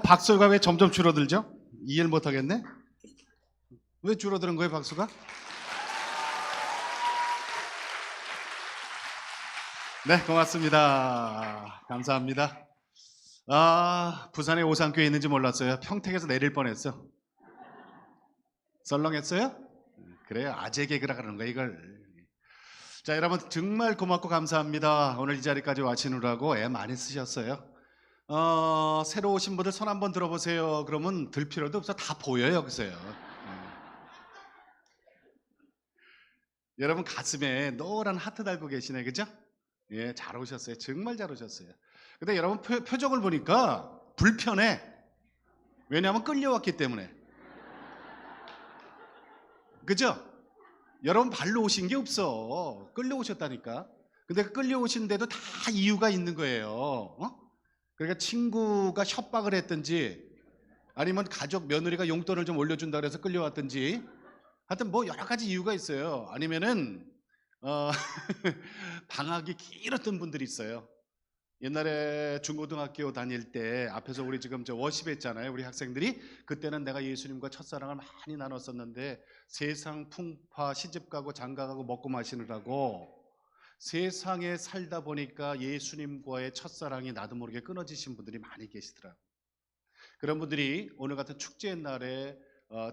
박수가 왜 점점 줄어들죠? 이해를 못하겠네. 왜 줄어드는 거예요, 박수가? 네, 고맙습니다. 감사합니다. 부산에 오산교회 있는지 몰랐어요. 평택에서 내릴 뻔했어. 썰렁했어요? 그래요, 아재 개그라 그러는 거야 이걸. 자, 여러분 정말 고맙고 감사합니다. 오늘 이 자리까지 와시느라고 애 많이 쓰셨어요. 새로 오신 분들 손 한번 들어보세요. 그러면 들 필요도 없어, 다 보여요, 그세요. 여러분 가슴에 노란 하트 달고 계시네, 그죠? 예, 잘 오셨어요. 정말 잘 오셨어요. 근데 여러분 표정을 보니까 불편해. 왜냐하면 끌려왔기 때문에. 그죠? 여러분 발로 오신 게 없어. 끌려오셨다니까. 근데 끌려오신데도 다 이유가 있는 거예요. 그러니까 친구가 협박을 했든지, 아니면 가족 며느리가 용돈을 좀 올려준다 그래서 끌려왔든지, 하여튼 뭐 여러 가지 이유가 있어요. 아니면은 방학이 길었던 분들이 있어요. 옛날에 중고등학교 다닐 때 앞에서 우리 지금 워십 했잖아요. 우리 학생들이. 그때는 내가 예수님과 첫사랑을 많이 나눴었는데 세상 풍파, 시집가고 장가가고 먹고 마시느라고 세상에 살다 보니까 예수님과의 첫사랑이 나도 모르게 끊어지신 분들이 많이 계시더라고요. 그런 분들이 오늘 같은 축제의 날에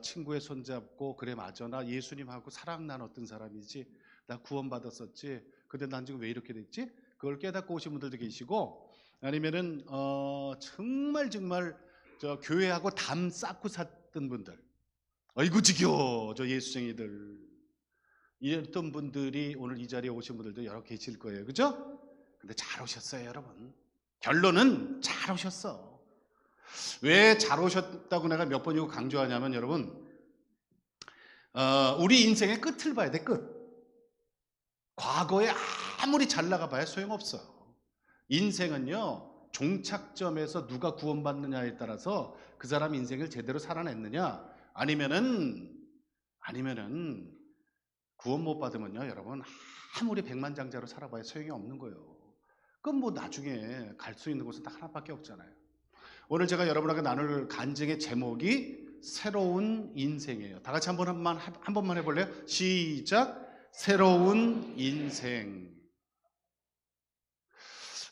친구의 손잡고, 그래 맞아, 나 예수님하고 사랑 나눴던 사람이지, 나 구원받았었지, 근데 난 지금 왜 이렇게 됐지? 그걸 깨닫고 오신 분들도 계시고, 아니면은 정말 저 교회하고 담 쌓고 샀던 분들, 아이고 지겨워 저 예수쟁이들, 이랬던 분들이 오늘 이 자리에 오신 분들도 여러 계실 거예요, 그죠? 근데 잘 오셨어요, 여러분. 결론은 잘 오셨어. 왜 잘 오셨다고 내가 몇 번이고 강조하냐면, 여러분 우리 인생의 끝을 봐야 돼. 끝. 과거에 아무리 잘 나가봐야 소용없어. 인생은요, 종착점에서 누가 구원받느냐에 따라서 그 사람 인생을 제대로 살아냈느냐, 아니면은 구원 못 받으면요, 여러분 아무리 백만장자로 살아봐야 소용이 없는 거예요. 그럼 뭐 나중에 갈 수 있는 곳은 딱 하나밖에 없잖아요. 오늘 제가 여러분에게 나눌 간증의 제목이 새로운 인생이에요. 다 같이 한 번만 해볼래요? 시작. 새로운 인생.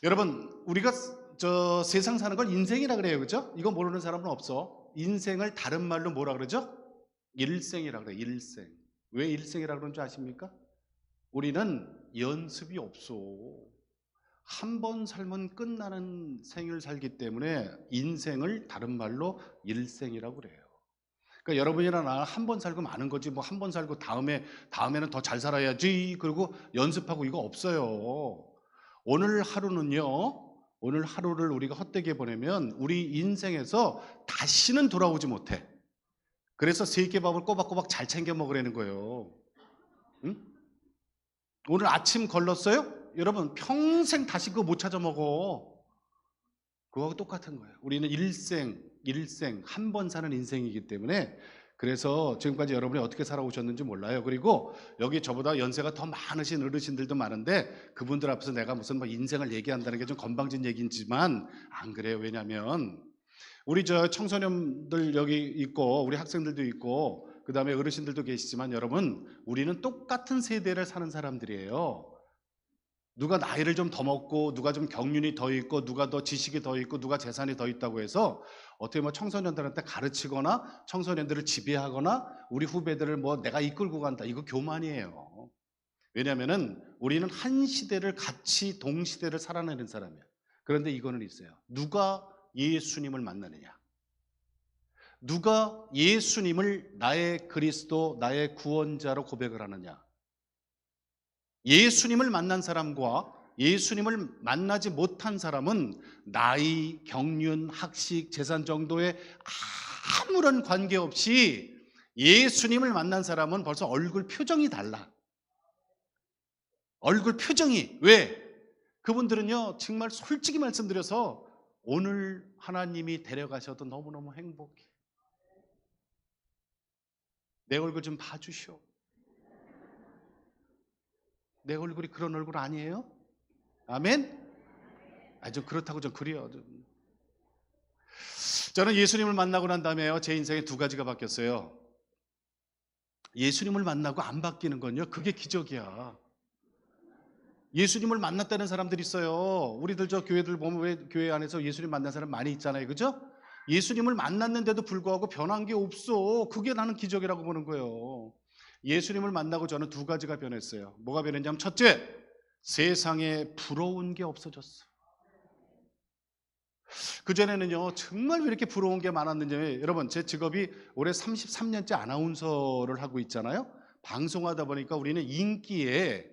여러분, 우리가 저 세상 사는 걸 인생이라 그래요, 그죠? 이거 모르는 사람은 없어. 인생을 다른 말로 뭐라 그러죠? 일생이라 그래요. 일생. 왜 일생이라 그러는 줄 아십니까? 우리는 연습이 없어. 한 번 살면 끝나는 생을 살기 때문에 인생을 다른 말로 일생이라고 그래요. 그러니까 여러분이나 나 한 번 살고 마는 거지, 뭐 한 번 살고 다음에는 더 잘 살아야지 그리고 연습하고 이거 없어요. 오늘 하루를 우리가 헛되게 보내면 우리 인생에서 다시는 돌아오지 못해. 그래서 세끼밥을 꼬박꼬박 잘 챙겨 먹으라는 거예요. 응? 오늘 아침 걸렀어요? 여러분 평생 다시 그거 못 찾아 먹어. 그거하고 똑같은 거예요. 우리는 일생 한 번 사는 인생이기 때문에, 그래서 지금까지 여러분이 어떻게 살아오셨는지 몰라요. 그리고 여기 저보다 연세가 더 많으신 어르신들도 많은데 그분들 앞에서 내가 무슨 뭐 인생을 얘기한다는 게 좀 건방진 얘기지만 안 그래요. 왜냐하면 우리 저 청소년들 여기 있고 우리 학생들도 있고 그 다음에 어르신들도 계시지만, 여러분 우리는 똑같은 세대를 사는 사람들이에요. 누가 나이를 좀 더 먹고, 누가 좀 경륜이 더 있고, 누가 더 지식이 더 있고, 누가 재산이 더 있다고 해서 어떻게 뭐 청소년들한테 가르치거나 청소년들을 지배하거나 우리 후배들을 뭐 내가 이끌고 간다, 이거 교만이에요. 왜냐하면은 우리는 한 시대를 같이 동시대를 살아내는 사람이야. 그런데 이거는 있어요. 누가 예수님을 만나느냐, 누가 예수님을 나의 그리스도, 나의 구원자로 고백을 하느냐. 예수님을 만난 사람과 예수님을 만나지 못한 사람은 나이, 경륜, 학식, 재산 정도에 아무런 관계없이 예수님을 만난 사람은 벌써 얼굴 표정이 달라. 얼굴 표정이. 왜? 그분들은요, 정말 솔직히 말씀드려서 오늘 하나님이 데려가셔도 너무너무 행복해. 내 얼굴 좀 봐주시오. 내 얼굴이 그런 얼굴 아니에요? 아멘? 좀 그렇다고 좀 그래요. 저는 예수님을 만나고 난 다음에요, 제 인생에 두 가지가 바뀌었어요. 예수님을 만나고 안 바뀌는 건요, 그게 기적이야. 예수님을 만났다는 사람들이 있어요. 우리들 저 교회들 보면 왜 교회 안에서 예수님 만난 사람 많이 있잖아요, 그죠? 예수님을 만났는데도 불구하고 변한 게 없어. 그게 나는 기적이라고 보는 거예요. 예수님을 만나고 저는 두 가지가 변했어요. 뭐가 변했냐면, 첫째, 세상에 부러운 게 없어졌어. 그전에는요, 정말 왜 이렇게 부러운 게 많았는지, 여러분, 제 직업이 올해 33년째 아나운서를 하고 있잖아요. 방송하다 보니까 우리는 인기에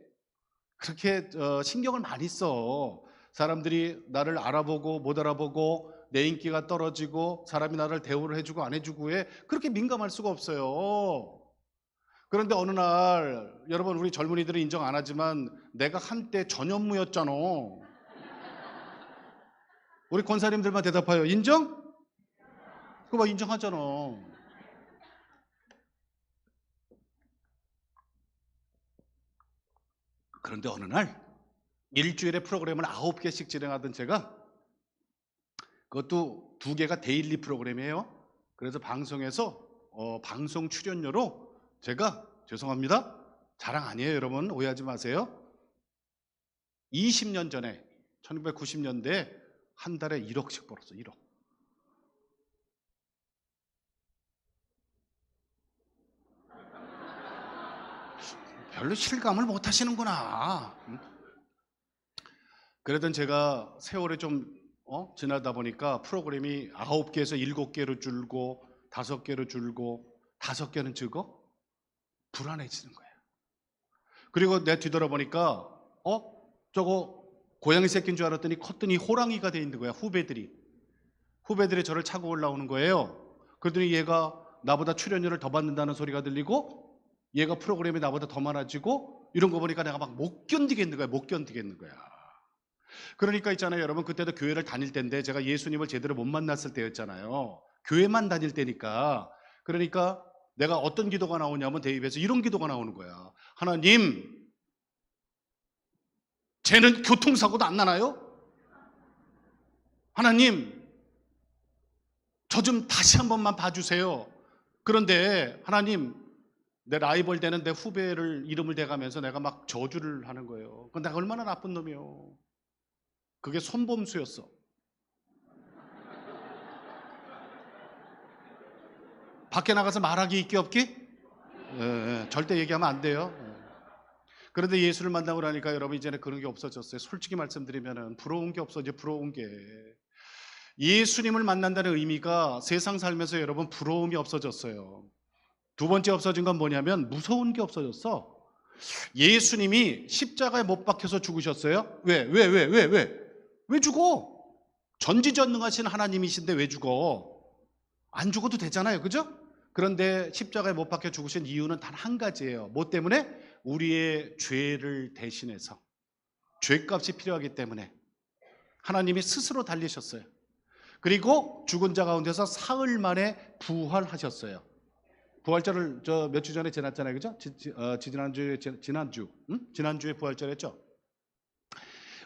그렇게 신경을 많이 써. 사람들이 나를 알아보고 못 알아보고 내 인기가 떨어지고 사람이 나를 대우를 해주고 안 해주고에 그렇게 민감할 수가 없어요. 그런데 어느 날, 여러분, 우리 젊은이들은 인정 안 하지만 내가 한때 전현무였잖아. 우리 권사님들만 대답해요. 인정? 그거 봐, 인정하잖아. 그런데 어느 날 일주일에 프로그램을 9개씩 진행하던 제가, 그것도 2개가 데일리 프로그램이에요. 그래서 방송에서 방송 출연료로 제가, 죄송합니다, 자랑 아니에요, 여러분, 오해하지 마세요, 20년 전에 1990년대에 한 달에 1억씩 벌었어. 1억. 별로 실감을 못 하시는구나. 그러던 제가 세월이 좀 지나다 보니까 프로그램이 9개에서 7개로 줄고 5개로 줄고 5개는 적어? 불안해지는 거예요. 그리고 내 뒤돌아보니까 저거 고양이 새끼인 줄 알았더니 컸더니 호랑이가 돼 있는 거야. 후배들이 저를 차고 올라오는 거예요. 그러더니 얘가 나보다 출연료를 더 받는다는 소리가 들리고 얘가 프로그램이 나보다 더 많아지고, 이런 거 보니까 내가 막 못 견디겠는 거야. 못 견디겠는 거야. 그러니까 있잖아요, 여러분, 그때도 교회를 다닐 때인데 제가 예수님을 제대로 못 만났을 때였잖아요. 교회만 다닐 때니까. 그러니까 내가 어떤 기도가 나오냐면 내 입에서 이런 기도가 나오는 거야. 하나님, 쟤는 교통사고도 안 나나요? 하나님, 저 좀 다시 한 번만 봐주세요. 그런데 하나님, 내 라이벌 되는 내 후배를 이름을 대가면서 내가 막 저주를 하는 거예요. 그건 내가 얼마나 나쁜 놈이요. 그게 손범수였어. 밖에 나가서 말하기 있기 없기? 절대 얘기하면 안 돼요. 그런데 예수를 만나고 나니까 여러분, 이제는 그런 게 없어졌어요. 솔직히 말씀드리면 부러운 게 없어져. 부러운 게. 예수님을 만난다는 의미가 세상 살면서 여러분 부러움이 없어졌어요. 두 번째 없어진 건 뭐냐면 무서운 게 없어졌어. 예수님이 십자가에 못 박혀서 죽으셨어요. 왜 죽어? 전지전능하신 하나님이신데 왜 죽어? 안 죽어도 되잖아요, 그죠? 그런데 십자가에 못 박혀 죽으신 이유는 단 한 가지예요. 뭐 때문에? 우리의 죄를 대신해서, 죄값이 필요하기 때문에 하나님이 스스로 달리셨어요. 그리고 죽은 자 가운데서 사흘 만에 부활하셨어요. 부활절을 저 몇 주 전에 지났잖아요, 그죠? 지난주에 부활절했죠.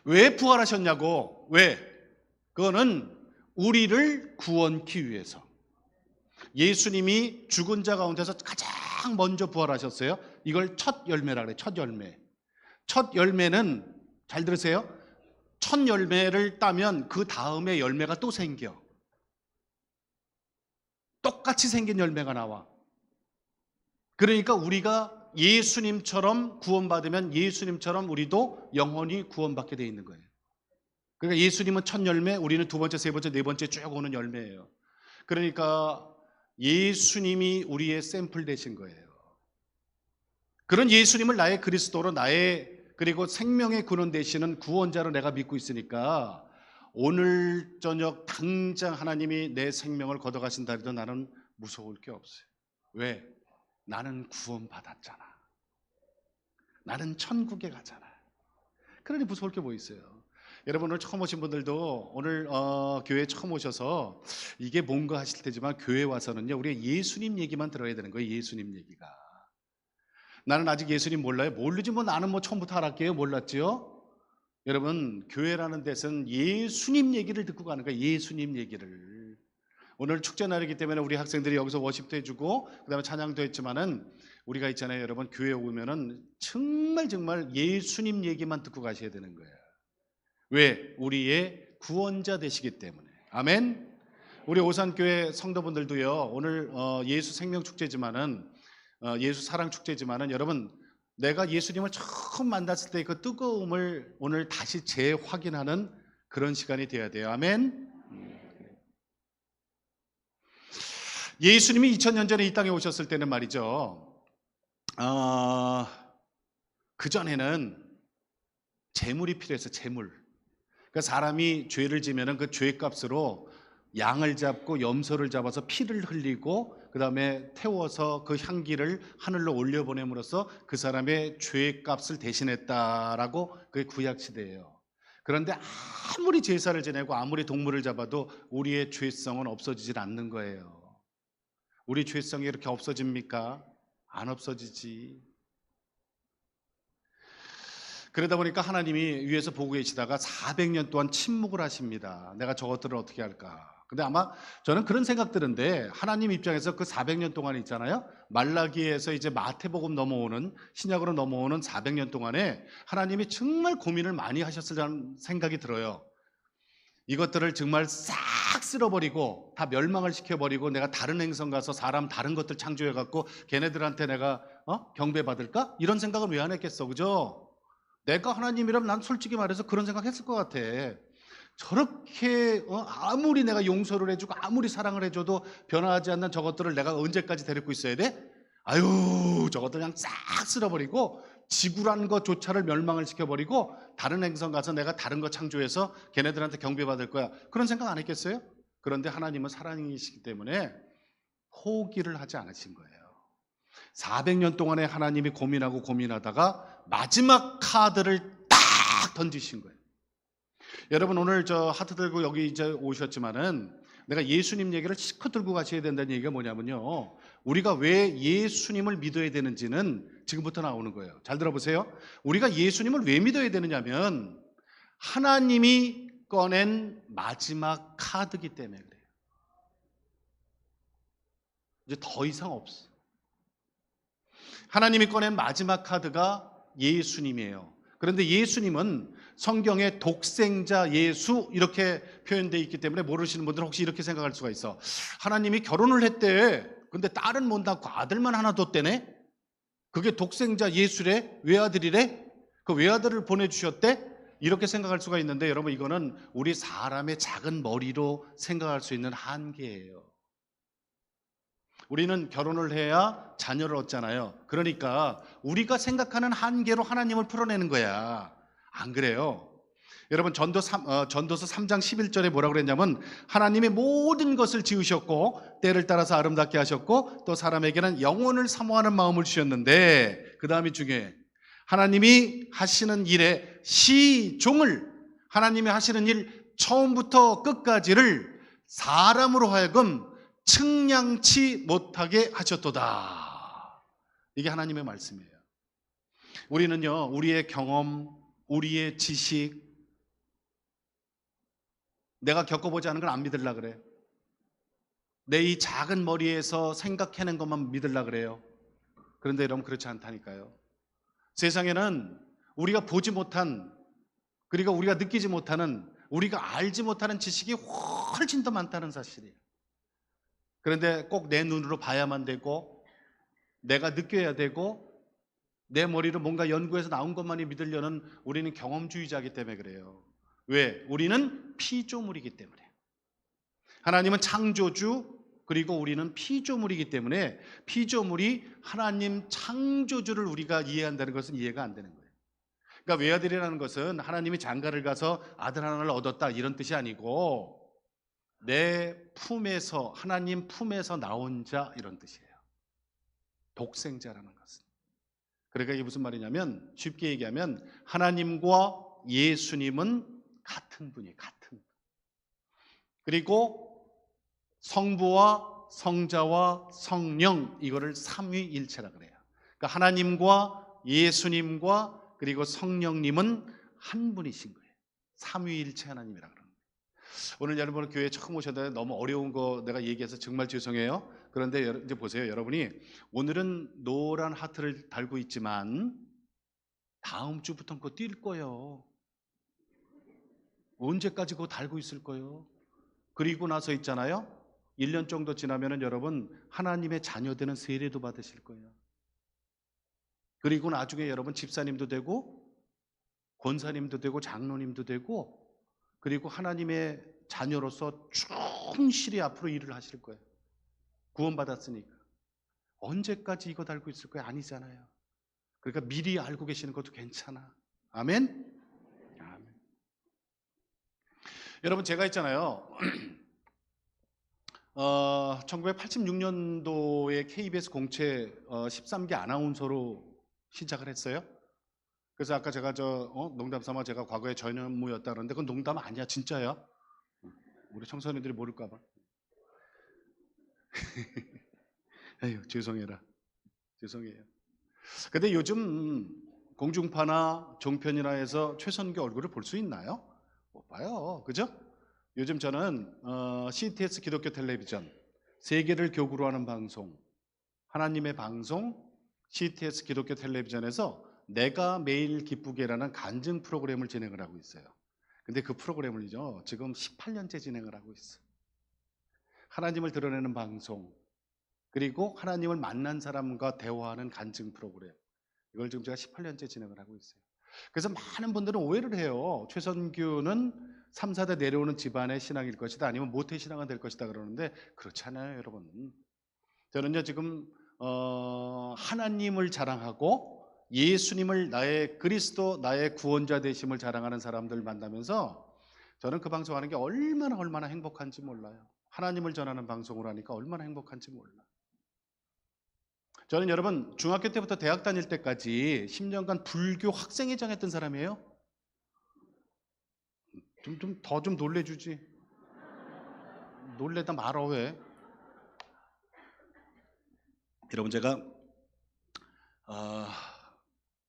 왜 부활하셨냐고? 왜? 그거는 우리를 구원케 위해서. 예수님이 죽은 자 가운데서 가장 먼저 부활하셨어요. 이걸 첫 열매라 그래요. 첫 열매. 첫 열매는, 잘 들으세요, 첫 열매를 따면 그 다음에 열매가 또 생겨. 똑같이 생긴 열매가 나와. 그러니까 우리가 예수님처럼 구원받으면 예수님처럼 우리도 영원히 구원받게 돼 있는 거예요. 그러니까 예수님은 첫 열매, 우리는 두 번째, 세 번째, 네 번째 쭉 오는 열매예요. 그러니까 예수님이 우리의 샘플 되신 거예요. 그런 예수님을 나의 그리스도로, 나의, 그리고 생명의 근원 되시는 구원자로 내가 믿고 있으니까 오늘 저녁 당장 하나님이 내 생명을 걷어가신다 해도 나는 무서울 게 없어요. 왜? 나는 구원받았잖아. 나는 천국에 가잖아. 그러니 무서울 게 뭐 있어요. 여러분, 오늘 처음 오신 분들도 오늘 교회에 처음 오셔서 이게 뭔가 하실 테지만, 교회 와서는요, 우리가 예수님 얘기만 들어야 되는 거예요. 예수님 얘기가. 나는 아직 예수님 몰라요. 모르지 뭐, 나는 뭐 처음부터 알았게요. 몰랐지요? 여러분, 교회라는 데서는 예수님 얘기를 듣고 가는 거예요. 예수님 얘기를. 오늘 축제 날이기 때문에 우리 학생들이 여기서 워십도 해주고 그다음에 찬양도 했지만은 우리가 있잖아요, 여러분. 교회 오면은 정말 예수님 얘기만 듣고 가셔야 되는 거예요. 왜? 우리의 구원자 되시기 때문에. 아멘. 우리 오산교회 성도분들도요, 오늘 예수 생명 축제지만은 예수 사랑 축제지만은 여러분, 내가 예수님을 처음 만났을 때 그 뜨거움을 오늘 다시 재확인하는 그런 시간이 되어야 돼요. 아멘. 예수님이 2000년 전에 이 땅에 오셨을 때는 말이죠, 그전에는 재물이 필요해서 재물. 그러니까 사람이 죄를 지면은 그 죄값으로 양을 잡고 염소를 잡아서 피를 흘리고 그 다음에 태워서 그 향기를 하늘로 올려보냄으로써 그 사람의 죄값을 대신했다라고 그게 구약시대예요. 그런데 아무리 제사를 지내고 아무리 동물을 잡아도 우리의 죄성은 없어지질 않는 거예요. 우리 죄성이 이렇게 없어집니까? 안 없어지지. 그러다 보니까 하나님이 위에서 보고 계시다가 400년 동안 침묵을 하십니다. 내가 저것들을 어떻게 할까? 근데 아마 저는 그런 생각 드는데, 하나님 입장에서 그 400년 동안 있잖아요, 말라기에서 이제 마태복음 넘어오는, 신약으로 넘어오는 400년 동안에 하나님이 정말 고민을 많이 하셨으라는 생각이 들어요. 이것들을 정말 싹 쓸어버리고 다 멸망을 시켜버리고 내가 다른 행성 가서 사람 다른 것들 창조해갖고 걔네들한테 내가 경배받을까? 이런 생각을 왜 안 했겠어, 그죠? 내가 하나님이라면 난 솔직히 말해서 그런 생각했을 것 같아. 저렇게 아무리 내가 용서를 해주고 아무리 사랑을 해줘도 변화하지 않는 저것들을 내가 언제까지 데리고 있어야 돼? 아유, 저것들 그냥 싹 쓸어버리고 지구란 것조차를 멸망을 시켜버리고 다른 행성 가서 내가 다른 거 창조해서 걔네들한테 경배받을 거야. 그런 생각 안 했겠어요? 그런데 하나님은 사랑이시기 때문에 포기를 하지 않으신 거예요. 400년 동안에 하나님이 고민하고 고민하다가 마지막 카드를 딱 던지신 거예요. 여러분, 오늘 저 하트 들고 여기 이제 오셨지만은 내가 예수님 얘기를 실컷 들고 가셔야 된다는 얘기가 뭐냐면요, 우리가 왜 예수님을 믿어야 되는지는 지금부터 나오는 거예요. 잘 들어보세요. 우리가 예수님을 왜 믿어야 되느냐면 하나님이 꺼낸 마지막 카드이기 때문에 그래요. 이제 더 이상 없어. 하나님이 꺼낸 마지막 카드가 예수님이에요. 그런데 예수님은 성경에 독생자 예수 이렇게 표현되어 있기 때문에 모르시는 분들은 혹시 이렇게 생각할 수가 있어. 하나님이 결혼을 했대. 근데 딸은 못 낳고 아들만 하나 뒀대네. 그게 독생자 예수래? 외아들이래? 그 외아들을 보내주셨대? 이렇게 생각할 수가 있는데, 여러분, 이거는 우리 사람의 작은 머리로 생각할 수 있는 한계예요. 우리는 결혼을 해야 자녀를 얻잖아요. 그러니까 우리가 생각하는 한계로 하나님을 풀어내는 거야. 안 그래요? 여러분, 전도서 3장 11절에 뭐라고 그랬냐면, 하나님이 모든 것을 지으셨고 때를 따라서 아름답게 하셨고 또 사람에게는 영혼을 사모하는 마음을 주셨는데, 그 다음이 중요해. 하나님이 하시는 일의 시종을, 하나님이 하시는 일 처음부터 끝까지를 사람으로 하여금 측량치 못하게 하셨도다. 이게 하나님의 말씀이에요. 우리는요, 우리의 경험, 우리의 지식, 내가 겪어보지 않은 걸 안 믿으려고 그래. 내 이 작은 머리에서 생각해낸 것만 믿으려고 그래요. 그런데 여러분, 그렇지 않다니까요. 세상에는 우리가 보지 못한, 그리고 우리가 느끼지 못하는, 우리가 알지 못하는 지식이 훨씬 더 많다는 사실이에요. 그런데 꼭 내 눈으로 봐야만 되고 내가 느껴야 되고 내 머리로 뭔가 연구해서 나온 것만이 믿으려는, 우리는 경험주의자이기 때문에 그래요. 왜? 우리는 피조물이기 때문에. 하나님은 창조주, 그리고 우리는 피조물이기 때문에 피조물이 하나님 창조주를 우리가 이해한다는 것은 이해가 안 되는 거예요. 그러니까 외아들이라는 것은 하나님이 장가를 가서 아들 하나를 얻었다 이런 뜻이 아니고, 내 품에서, 하나님 품에서 나온 자 이런 뜻이에요. 독생자라는 것은. 그러니까 이게 무슨 말이냐면, 쉽게 얘기하면 하나님과 예수님은 같은 분이에요. 같은 분. 그리고 성부와 성자와 성령, 이거를 삼위일체라 그래요. 그러니까 하나님과 예수님과 그리고 성령님은 한 분이신 거예요. 삼위일체 하나님이라 그러는 거예요. 오늘 여러분 교회 처음 오셨는데 너무 어려운 거 내가 얘기해서 정말 죄송해요. 그런데 이제 보세요. 여러분이 오늘은 노란 하트를 달고 있지만 다음 주부터는 그거 뛸 거예요. 언제까지 그거 달고 있을 거예요. 그리고 나서 있잖아요. 1년 정도 지나면은 여러분 하나님의 자녀 되는 세례도 받으실 거예요. 그리고 나중에 여러분 집사님도 되고 권사님도 되고 장로님도 되고 그리고 하나님의 자녀로서 충실히 앞으로 일을 하실 거예요. 구원받았으니까. 언제까지 이거 달고 있을 거예요? 아니잖아요. 그러니까 미리 알고 계시는 것도 괜찮아. 아멘? 아멘. 여러분 제가 있잖아요. 1986년도에 KBS 공채 13기 아나운서로 시작을 했어요. 그래서 아까 제가 농담 삼아 제가 과거에 전현무였다 그러는데 그건 농담 아니야. 진짜야. 우리 청소년들이 모를까 봐. 에휴, 죄송해라. 죄송해요. 근데 요즘 공중파나 종편이나 해서 최선교 얼굴을 볼 수 있나요? 못 봐요. 그죠? 요즘 저는 CTS 기독교 텔레비전, 세계를 교구로 하는 방송, 하나님의 방송, CTS 기독교 텔레비전에서 내가 매일 기쁘게라는 간증 프로그램을 진행을 하고 있어요. 근데 그 프로그램을요 지금 18년째 진행을 하고 있어요. 하나님을 드러내는 방송, 그리고 하나님을 만난 사람과 대화하는 간증 프로그램, 이걸 지금 제가 18년째 진행을 하고 있어요. 그래서 많은 분들은 오해를 해요. 최선교는 3, 4대 내려오는 집안의 신앙일 것이다, 아니면 모태신앙은 될 것이다 그러는데 그렇지 않아요, 여러분. 저는요 지금 하나님을 자랑하고 예수님을 나의 그리스도, 나의 구원자 되심을 자랑하는 사람들 만나면서 저는 그 방송하는 게 얼마나 행복한지 몰라요. 하나님을 전하는 방송을 하니까 얼마나 행복한지 몰라. 저는 여러분 중학교 때부터 대학 다닐 때까지 10년간 불교 학생회장 했던 사람이에요. 좀 놀래주지. 놀래다 말아 왜. 여러분 제가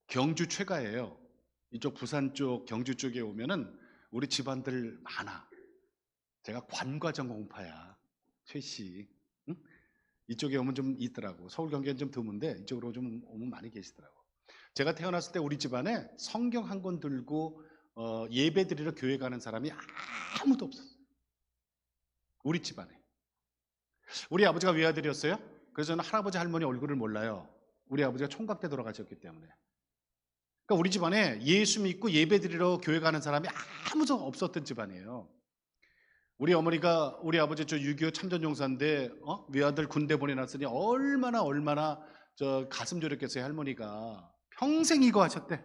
경주 최가예요. 이쪽 부산 쪽 경주 쪽에 오면은 우리 집안들 많아. 제가 관과전공파야. 최씨. 응? 이쪽에 오면 좀 있더라고. 서울 경기는 좀 드문데 이쪽으로 좀 오면 많이 계시더라고. 제가 태어났을 때 우리 집안에 성경 한 권 들고 예배 드리러 교회 가는 사람이 아무도 없었어요. 우리 집안에. 우리 아버지가 외아들이었어요. 그래서 저는 할아버지 할머니 얼굴을 몰라요. 우리 아버지가 총각 때 돌아가셨기 때문에. 그러니까 우리 집안에 예수 믿고 예배 드리러 교회 가는 사람이 아무도 없었던 집안이에요. 우리 어머니가 우리 아버지 6.25 참전용사인데 외아들 군대 보내놨으니 얼마나 저 가슴 졸였겠어요. 할머니가 평생 이거 하셨대.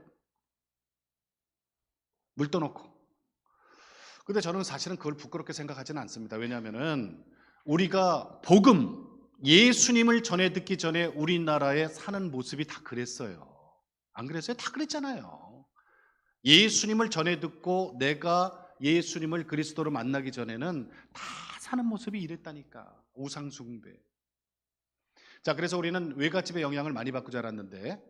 물 떠놓고. 근데 저는 사실은 그걸 부끄럽게 생각하지는 않습니다. 왜냐하면은 우리가 복음, 예수님을 전해 듣기 전에 우리나라에 사는 모습이 다 그랬어요. 안 그랬어요? 다 그랬잖아요. 예수님을 전해 듣고 내가 예수님을 그리스도로 만나기 전에는 다 사는 모습이 이랬다니까. 우상숭배. 자, 그래서 우리는 외갓집의 영향을 많이 받고 자랐는데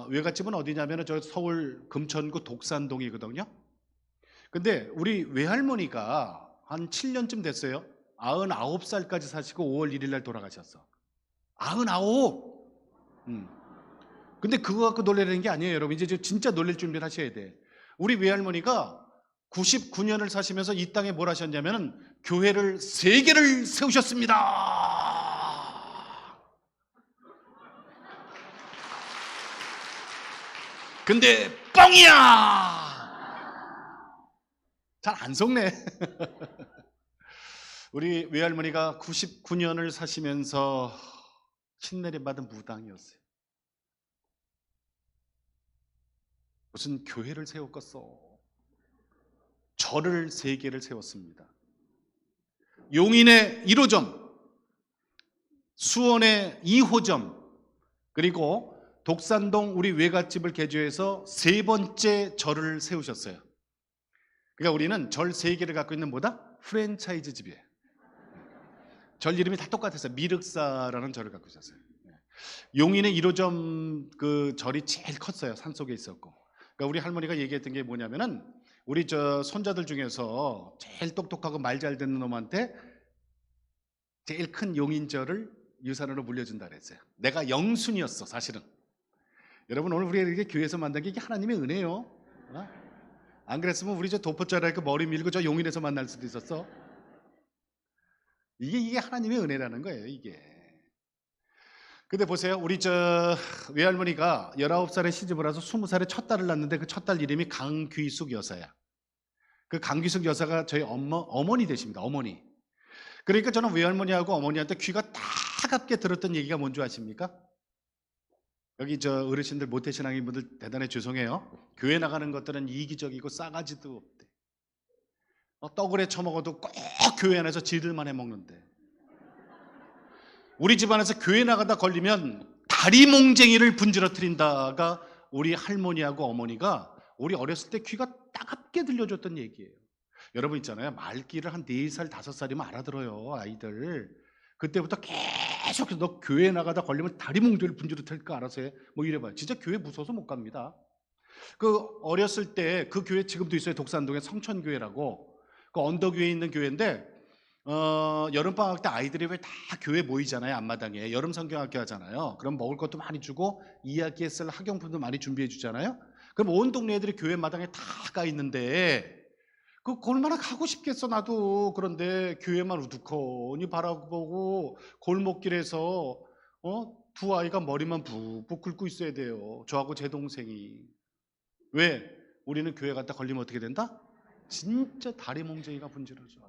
외갓집은 어디냐면 저 서울 금천구 독산동이거든요. 근데 우리 외할머니가 한 7년쯤 됐어요. 99살까지 사시고 5월 1일 날 돌아가셨어. 99! 근데 그거 갖고 놀라는 게 아니에요, 여러분. 이제 진짜 놀랄 준비를 하셔야 돼. 우리 외할머니가 99년을 사시면서 이 땅에 뭘 하셨냐면 교회를 3개를 세우셨습니다. 근데 뻥이야! 잘 안 속네. 우리 외할머니가 99년을 사시면서 신내림 받은 무당이었어요. 무슨 교회를 세웠겠어. 절을 3개를 세웠습니다. 용인의 1호점, 수원의 2호점, 그리고 독산동 우리 외갓집을 개조해서 3번째 절을 세우셨어요. 그러니까 우리는 절 3개를 갖고 있는 뭐다? 프랜차이즈 집이에요. 절 이름이 다 똑같았어요. 미륵사라는 절을 갖고 있었어요. 용인의 1호점 그 절이 제일 컸어요. 산속에 있었고. 그러니까 우리 할머니가 얘기했던 게 뭐냐면은 우리 저 손자들 중에서 제일 똑똑하고 말 잘 듣는 놈한테 제일 큰 용인절을 유산으로 물려준다 그랬어요. 내가 영순이었어 사실은. 여러분 오늘 우리가 이렇게 교회에서 만난 게 이게 하나님의 은혜요. 어? 안 그랬으면 우리 저 도포자라 그 머리 밀고 저 용인에서 만날 수도 있었어. 이게 하나님의 은혜라는 거예요 이게. 근데 보세요. 우리 저 외할머니가 19살에 시집을 와서 20살에 첫 딸을 낳는데 그 첫 딸 이름이 강귀숙 여사야. 그 강귀숙 여사가 저희 어머니 되십니다. 어머니. 그러니까 저는 외할머니하고 어머니한테 귀가 따갑게 들었던 얘기가 뭔지 아십니까? 여기 저 어르신들 모태신앙인분들 대단히 죄송해요. 교회 나가는 것들은 이기적이고 싸가지도 없대. 떡을 해 처먹어도 꼭 교회 안에서 지들만 해 먹는데. 우리 집안에서 교회 나가다 걸리면 다리 몽쟁이를 분지러뜨린다가 우리 할머니하고 어머니가 우리 어렸을 때 귀가 따갑게 들려줬던 얘기예요. 여러분 있잖아요. 말귀를 한 4살, 5살이면 알아들어요. 아이들. 그때부터 계속 너 교회 나가다 걸리면 다리 몽둥이를 분지러뜨릴 거 알아서 해. 뭐 이래봐요. 진짜 교회 무서워서 못 갑니다. 그 어렸을 때 그 교회 지금도 있어요. 독산동에 성천교회라고. 그 언덕 위에 있는 교회인데 여름방학 때 아이들이 왜 다 교회 모이잖아요. 앞마당에. 여름 성경학교 하잖아요. 그럼 먹을 것도 많이 주고 이야기에 쓸 학용품도 많이 준비해 주잖아요. 그럼 온 동네 애들이 교회 마당에 다 가 있는데 그 얼마나 가고 싶겠어 나도. 그런데 교회만 우두커니 바라보고 골목길에서 두 아이가 머리만 푹푹 긁고 있어야 돼요. 저하고 제 동생이. 왜? 우리는 교회 갔다 걸리면 어떻게 된다? 진짜 다리 몽둥이가 분지러져.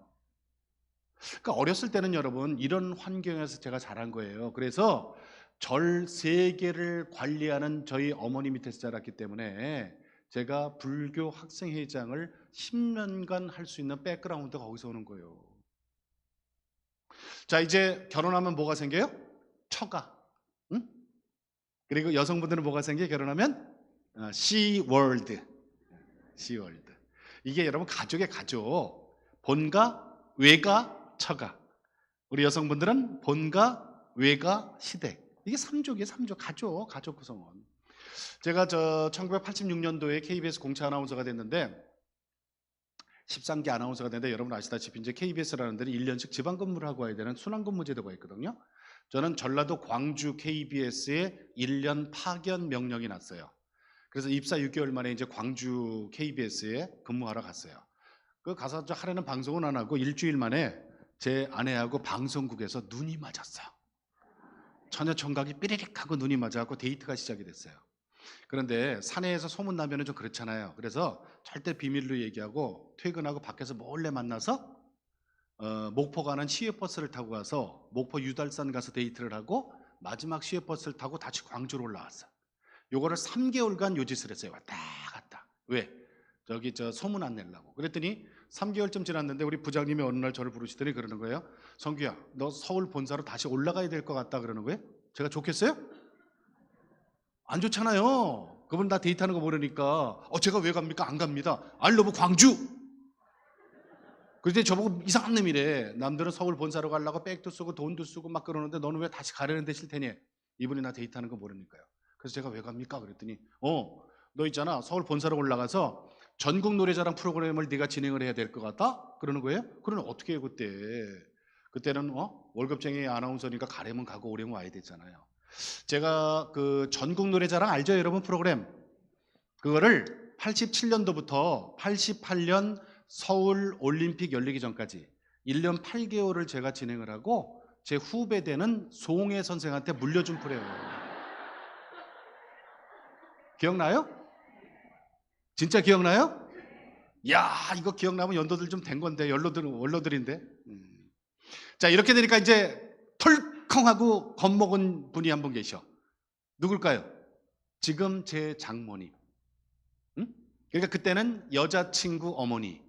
그러니까 어렸을 때는 여러분 이런 환경에서 제가 자란 거예요. 그래서 절 3개를 관리하는 저희 어머니 밑에서 자랐기 때문에 제가 불교 학생회장을 10년간 할 수 있는 백그라운드가 거기서 오는 거예요. 자, 이제 결혼하면 뭐가 생겨요? 처가. 응? 그리고 여성분들은 뭐가 생겨요? 결혼하면 시월드. 시월드. 이게 여러분 가족의 가족. 본가, 외가, 처가. 우리 여성분들은 본가, 외가, 시댁. 이게 3족이에요. 3족. 가족 구성원. 제가 저 1986년도에 KBS 공채 아나운서가 됐는데 13기 아나운서가 됐는데 여러분 아시다시피 이제 KBS라는 데는 1년씩 지방 근무를 하고 와야 되는 순환 근무 제도가 있거든요. 저는 전라도 광주 KBS에 1년 파견 명령이 났어요. 그래서 입사 6개월 만에 이제 광주 KBS에 근무하러 갔어요. 그 가서 저 하루는 방송은 안 하고 일주일 만에 제 아내하고 방송국에서 눈이 맞았어요. 처녀총각이 삐리릭 하고 눈이 맞아갖고 데이트가 시작이 됐어요. 그런데 사내에서 소문나면 좀 그렇잖아요. 그래서 절대 비밀로 얘기하고 퇴근하고 밖에서 몰래 만나서 목포 가는 시외버스를 타고 가서 목포 유달산 가서 데이트를 하고 마지막 시외버스를 타고 다시 광주로 올라왔어요. 요거를 3개월간 요 짓을 했어요. 왔다 갔다. 왜? 저기 저 소문 안 내려고. 그랬더니 3개월쯤 지났는데 우리 부장님이 어느 날 저를 부르시더니 그러는 거예요. 성규야, 너 서울 본사로 다시 올라가야 될 것 같다 그러는 거예요. 제가 좋겠어요? 안 좋잖아요. 그분 다 데이트하는 거 모르니까 제가 왜 갑니까? 안 갑니다. 알러브 광주. 그런데 저보고 이상한 놈이래. 남들은 서울 본사로 가려고 백도 쓰고 돈도 쓰고 막 그러는데 너는 왜 다시 가려는데 싫다니. 이분이 나 데이트하는 거 모르니까요. 그래서 제가 왜 갑니까? 그랬더니 너 있잖아. 서울 본사로 올라가서 전국 노래자랑 프로그램을 네가 진행을 해야 될 것 같다? 그러는 거예요. 그러면 어떻게 해요 그때? 그때는 월급쟁이 아나운서니까 가려면 가고 오려면 와야 되잖아요. 제가 그 전국 노래자랑 알죠 여러분 프로그램? 그거를 87년도부터 88년 서울 올림픽 열리기 전까지 1년 8개월을 제가 진행을 하고 제 후배 되는 송혜 선생한테 물려준 프로예요. 기억나요? 진짜 기억나요? 야, 이거 기억나면 연도들 좀 된 건데 원로들인데. 자, 이렇게 되니까 이제 털컹하고 겁먹은 분이 한 분 계셔. 누굴까요? 지금 제 장모님. 응? 그러니까 그때는 여자친구 어머니.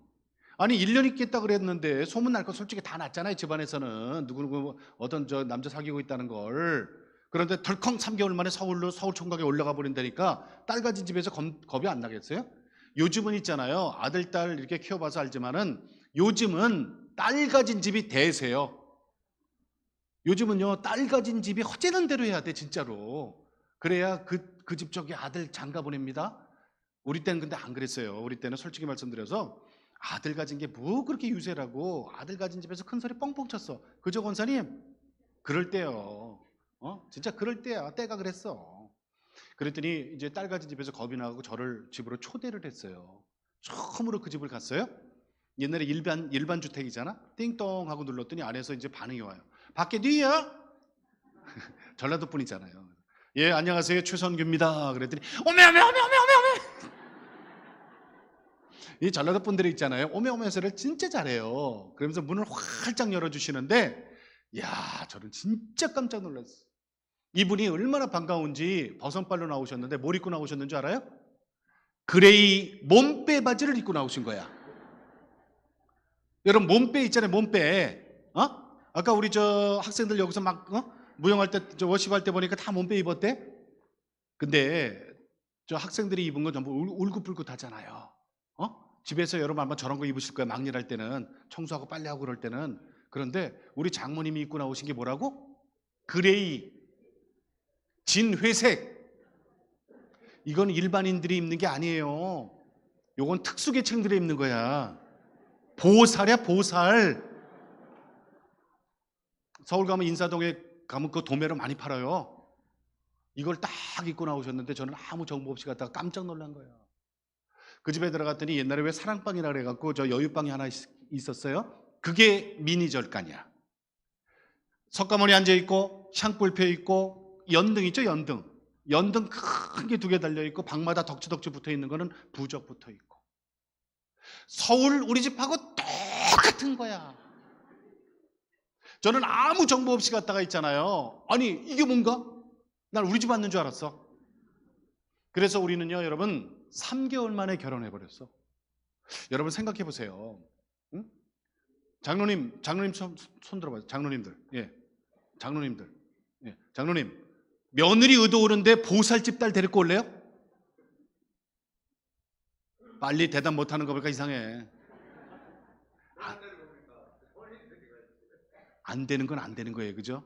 아니 1년 있겠다 그랬는데 소문날 거 솔직히 다 났잖아요. 집안에서는 누구누구 어떤 저 남자 사귀고 있다는 걸. 그런데 덜컹 3개월 만에 서울로 서울총각에 올라가 버린다니까 딸 가진 집에서 겁이 안 나겠어요? 요즘은 있잖아요. 아들 딸 이렇게 키워봐서 알지만은 요즘은 딸 가진 집이 대세요. 요즘은요 딸 가진 집이 허재는 대로 해야 돼 진짜로. 그래야 그 집 쪽에 아들 장가 보냅니다. 우리 때는 근데 안 그랬어요. 우리 때는 솔직히 말씀드려서 아들 가진 게 뭐 그렇게 유세라고, 아들 가진 집에서 큰 소리 뻥뻥 쳤어. 그죠, 권사님? 그럴 때요. 진짜 그럴 때야. 때가 그랬어. 그랬더니 이제 딸 가진 집에서 겁이 나고 저를 집으로 초대를 했어요. 처음으로 그 집을 갔어요. 옛날에 일반 주택이잖아. 띵동 하고 눌렀더니 안에서 이제 반응이 와요. 밖에 누이야? 전라도 분이잖아요. 예, 안녕하세요, 최선규입니다. 그랬더니 오메 오메 오메 오메 오메 오메. 이 전라도 분들이 있잖아요. 오메 오메 소리를 진짜 잘해요. 그러면서 문을 활짝 열어주시는데, 야, 저는 진짜 깜짝 놀랐어. 이분이 얼마나 반가운지 버선발로 나오셨는데 뭘 입고 나오셨는 줄 알아요? 그레이 몸빼 바지를 입고 나오신 거야. 여러분, 몸빼 있잖아요, 몸빼. 아까 우리 저 학생들 여기서 막 무용할 때, 저 워십할 때 보니까 다 몸빼 입었대. 근데 저 학생들이 입은 건 전부 울긋불긋하잖아요. 집에서 여러분 아마 저런 거 입으실 거예요. 막일할 때는, 청소하고 빨래하고 그럴 때는. 그런데 우리 장모님이 입고 나오신 게 뭐라고? 그레이, 진회색. 이건 일반인들이 입는 게 아니에요. 이건 특수계층들이 입는 거야. 보살이야, 보살. 서울 가면 인사동에 가면 그 도매로 많이 팔아요. 이걸 딱 입고 나오셨는데 저는 아무 정보 없이 갔다가 깜짝 놀란 거예요. 그 집에 들어갔더니 옛날에 왜 사랑방이라 그래갖고 저 여유방이 하나 있었어요. 그게 미니 절간이야. 석가모니 앉아있고 샹불 펴있고 연등 있죠, 연등. 연등 큰 게 2개 달려있고 방마다 덕지덕지 붙어있는 거는 부적 붙어있고. 서울 우리 집하고 똑같은 거야. 저는 아무 정보 없이 갔다가 있잖아요. 아니, 이게 뭔가? 난 우리 집 왔는 줄 알았어. 그래서 우리는요, 여러분, 3개월 만에 결혼해버렸어. 여러분 생각해 보세요. 응? 장로님 손 들어봐요. 장로님들. 예. 장로님들. 예. 장로님, 며느리 의도 오는데 보살집 딸 데리고 올래요? 빨리 대답 못하는 거 보니까 이상해. 안 되는 건 안 되는 거예요. 그죠?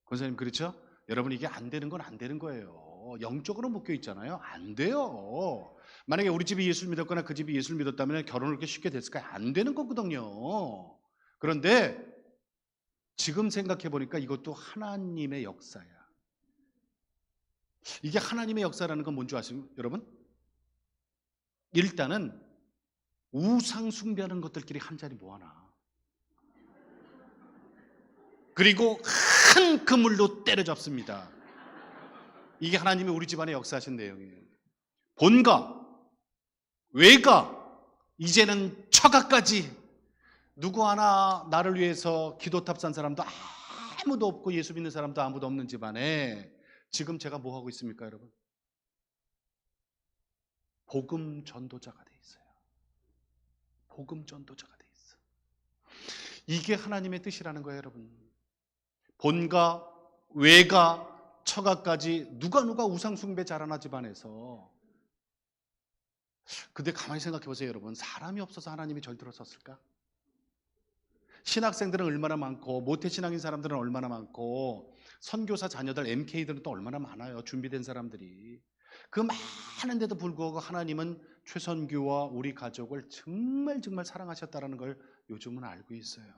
권사님, 그렇죠? 여러분, 이게 안 되는 건 안 되는 거예요. 영적으로 묶여 있잖아요. 안 돼요. 만약에 우리 집이 예수를 믿었거나 그 집이 예수를 믿었다면 결혼을 그렇게 쉽게 됐을까요? 안 되는 거거든요. 그런데 지금 생각해 보니까 이것도 하나님의 역사야. 이게 하나님의 역사라는 건 뭔지 아시죠, 여러분? 일단은 우상 숭배하는 것들끼리 한 자리 모아놔. 그리고 큰 그물로 때려잡습니다. 이게 하나님이 우리 집안에 역사하신 내용이에요. 본가, 외가, 이제는 처가까지. 누구 하나 나를 위해서 기도탑 산 사람도 아무도 없고 예수 믿는 사람도 아무도 없는 집안에 지금 제가 뭐 하고 있습니까, 여러분? 복음 전도자가 돼 있어요. 복음 전도자가 돼 있어. 이게 하나님의 뜻이라는 거예요, 여러분. 본가, 외가, 처가까지 누가 우상 숭배 잘하나 집안에서. 근데 가만히 생각해 보세요, 여러분. 사람이 없어서 하나님이 절 들어섰을까? 신학생들은 얼마나 많고, 모태신앙인 사람들은 얼마나 많고, 선교사 자녀들, MK들은 또 얼마나 많아요. 준비된 사람들이. 그 많은데도 불구하고 하나님은 최선교와 우리 가족을 정말 사랑하셨다는 걸 요즘은 알고 있어요.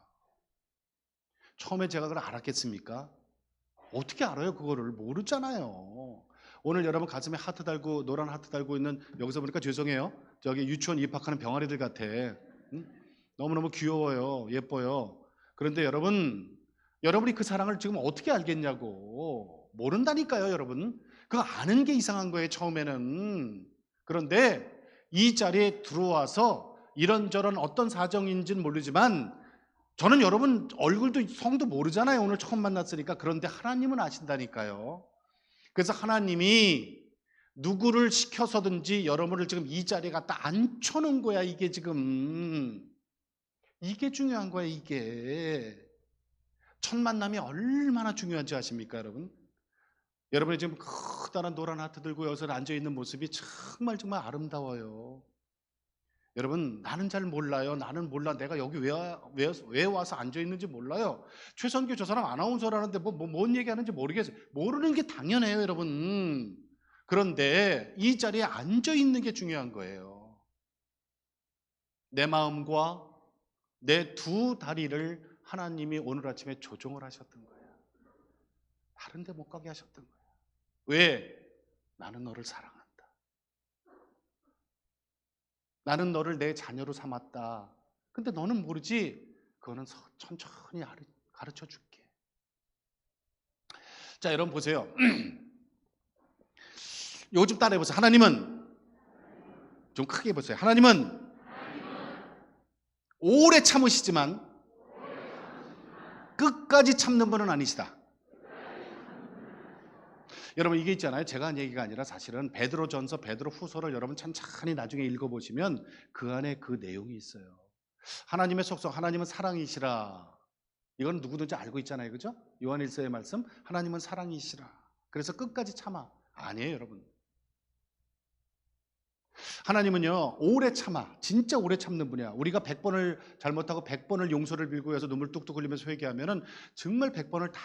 처음에 제가 그걸 알았겠습니까? 어떻게 알아요? 그거를 모르잖아요. 오늘 여러분 가슴에 하트 달고 노란 하트 달고 있는, 여기서 보니까 죄송해요, 저기 유치원 입학하는 병아리들 같아. 응? 너무너무 귀여워요. 예뻐요. 그런데 여러분이 그 사랑을 지금 어떻게 알겠냐고. 모른다니까요, 여러분. 그거 아는 게 이상한 거예요, 처음에는. 그런데 이 자리에 들어와서 이런저런 어떤 사정인지는 모르지만 저는 여러분 얼굴도 성도 모르잖아요. 오늘 처음 만났으니까. 그런데 하나님은 아신다니까요. 그래서 하나님이 누구를 시켜서든지 여러분을 지금 이 자리에 갖다 앉혀놓은 거야. 이게 지금 이게 중요한 거야. 이게 첫 만남이 얼마나 중요한지 아십니까, 여러분? 여러분이 지금 커다란 노란 하트 들고 여기서 앉아있는 모습이 정말 아름다워요. 여러분, 나는 잘 몰라요. 나는 몰라. 내가 여기 왜 와서 앉아있는지 몰라요. 최선규 저 사람 아나운서라는데 뭔 얘기하는지 모르겠어요. 모르는 게 당연해요, 여러분. 그런데 이 자리에 앉아 있는 게 중요한 거예요. 내 마음과 내 두 다리를 하나님이 오늘 아침에 조종을 하셨던 거예요. 다른 데 못 가게 하셨던 거예요. 왜? 나는 너를 사랑한다. 나는 너를 내 자녀로 삼았다. 근데 너는 모르지? 그거는 천천히 가르쳐 줄게. 자, 여러분 보세요. 요즘 따라해 보세요. 하나님은, 좀 크게 해보세요. 하나님은 오래 참으시지만 끝까지 참는 분은 아니시다. 여러분 이게 있잖아요. 제가 한 얘기가 아니라 사실은 베드로전서, 베드로후서를 여러분 천천히 나중에 읽어보시면 그 안에 그 내용이 있어요. 하나님의 속성, 하나님은 사랑이시라. 이건 누구든지 알고 있잖아요. 그죠? 요한일서의 말씀, 하나님은 사랑이시라. 그래서 끝까지 참아. 아니에요, 여러분. 하나님은요, 오래 참아. 진짜 오래 참는 분이야. 우리가 100번을 잘못하고 100번을 용서를 빌고 해서 눈물 뚝뚝 흘리면서 회개하면은 정말 100번을 다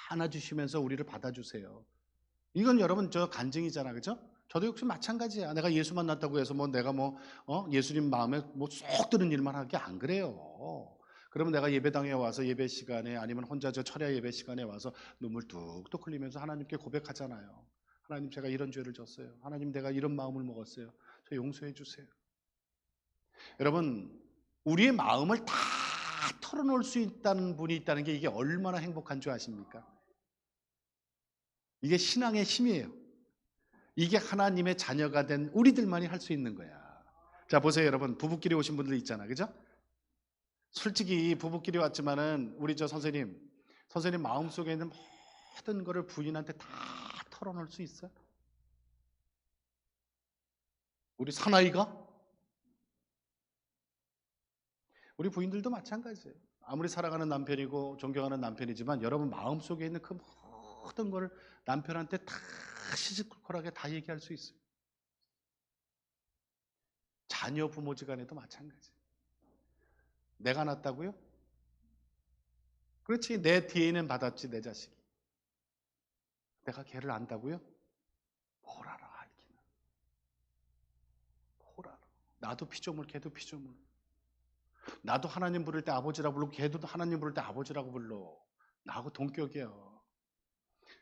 안아주시면서 우리를 받아주세요. 이건 여러분 저 간증이잖아, 그죠? 저도 역시 마찬가지야. 내가 예수 만났다고 해서 뭐 내가 예수님 마음에 쏙 드는 일만 하는 게 안 그래요. 그러면 내가 예배당에 와서 예배 시간에 아니면 혼자 저 철야 예배 시간에 와서 눈물 뚝뚝 흘리면서 하나님께 고백하잖아요. 하나님 제가 이런 죄를 졌어요. 하나님 내가 이런 마음을 먹었어요. 저 용서해 주세요. 여러분 우리의 마음을 다 털어놓을 수 있다는 분이 있다는 게 이게 얼마나 행복한 줄 아십니까? 이게 신앙의 힘이에요. 이게 하나님의 자녀가 된 우리들만이 할 수 있는 거야. 자 보세요 여러분, 부부끼리 오신 분들 있잖아, 그죠? 솔직히 부부끼리 왔지만은 우리 저 선생님 마음속에 있는 모든 거를 부인한테 다 털어놓을 수 있어요? 우리 사나이가? 우리 부인들도 마찬가지예요. 아무리 사랑하는 남편이고 존경하는 남편이지만 여러분 마음속에 있는 그 모든 거를 남편한테 다 시시콜콜하게 다 얘기할 수 있어요. 자녀 부모지간에도 마찬가지예요. 내가 낳았다고요? 그렇지, 내 DNA는 받았지 내 자식이. 내가 걔를 안다고요? 뭘 알아, 알기는. 뭘 알아. 나도 피조물, 걔도 피조물. 나도 하나님 부를 때 아버지라고 부르고 걔도 하나님 부를 때 아버지라고 불러. 나하고 동격이야.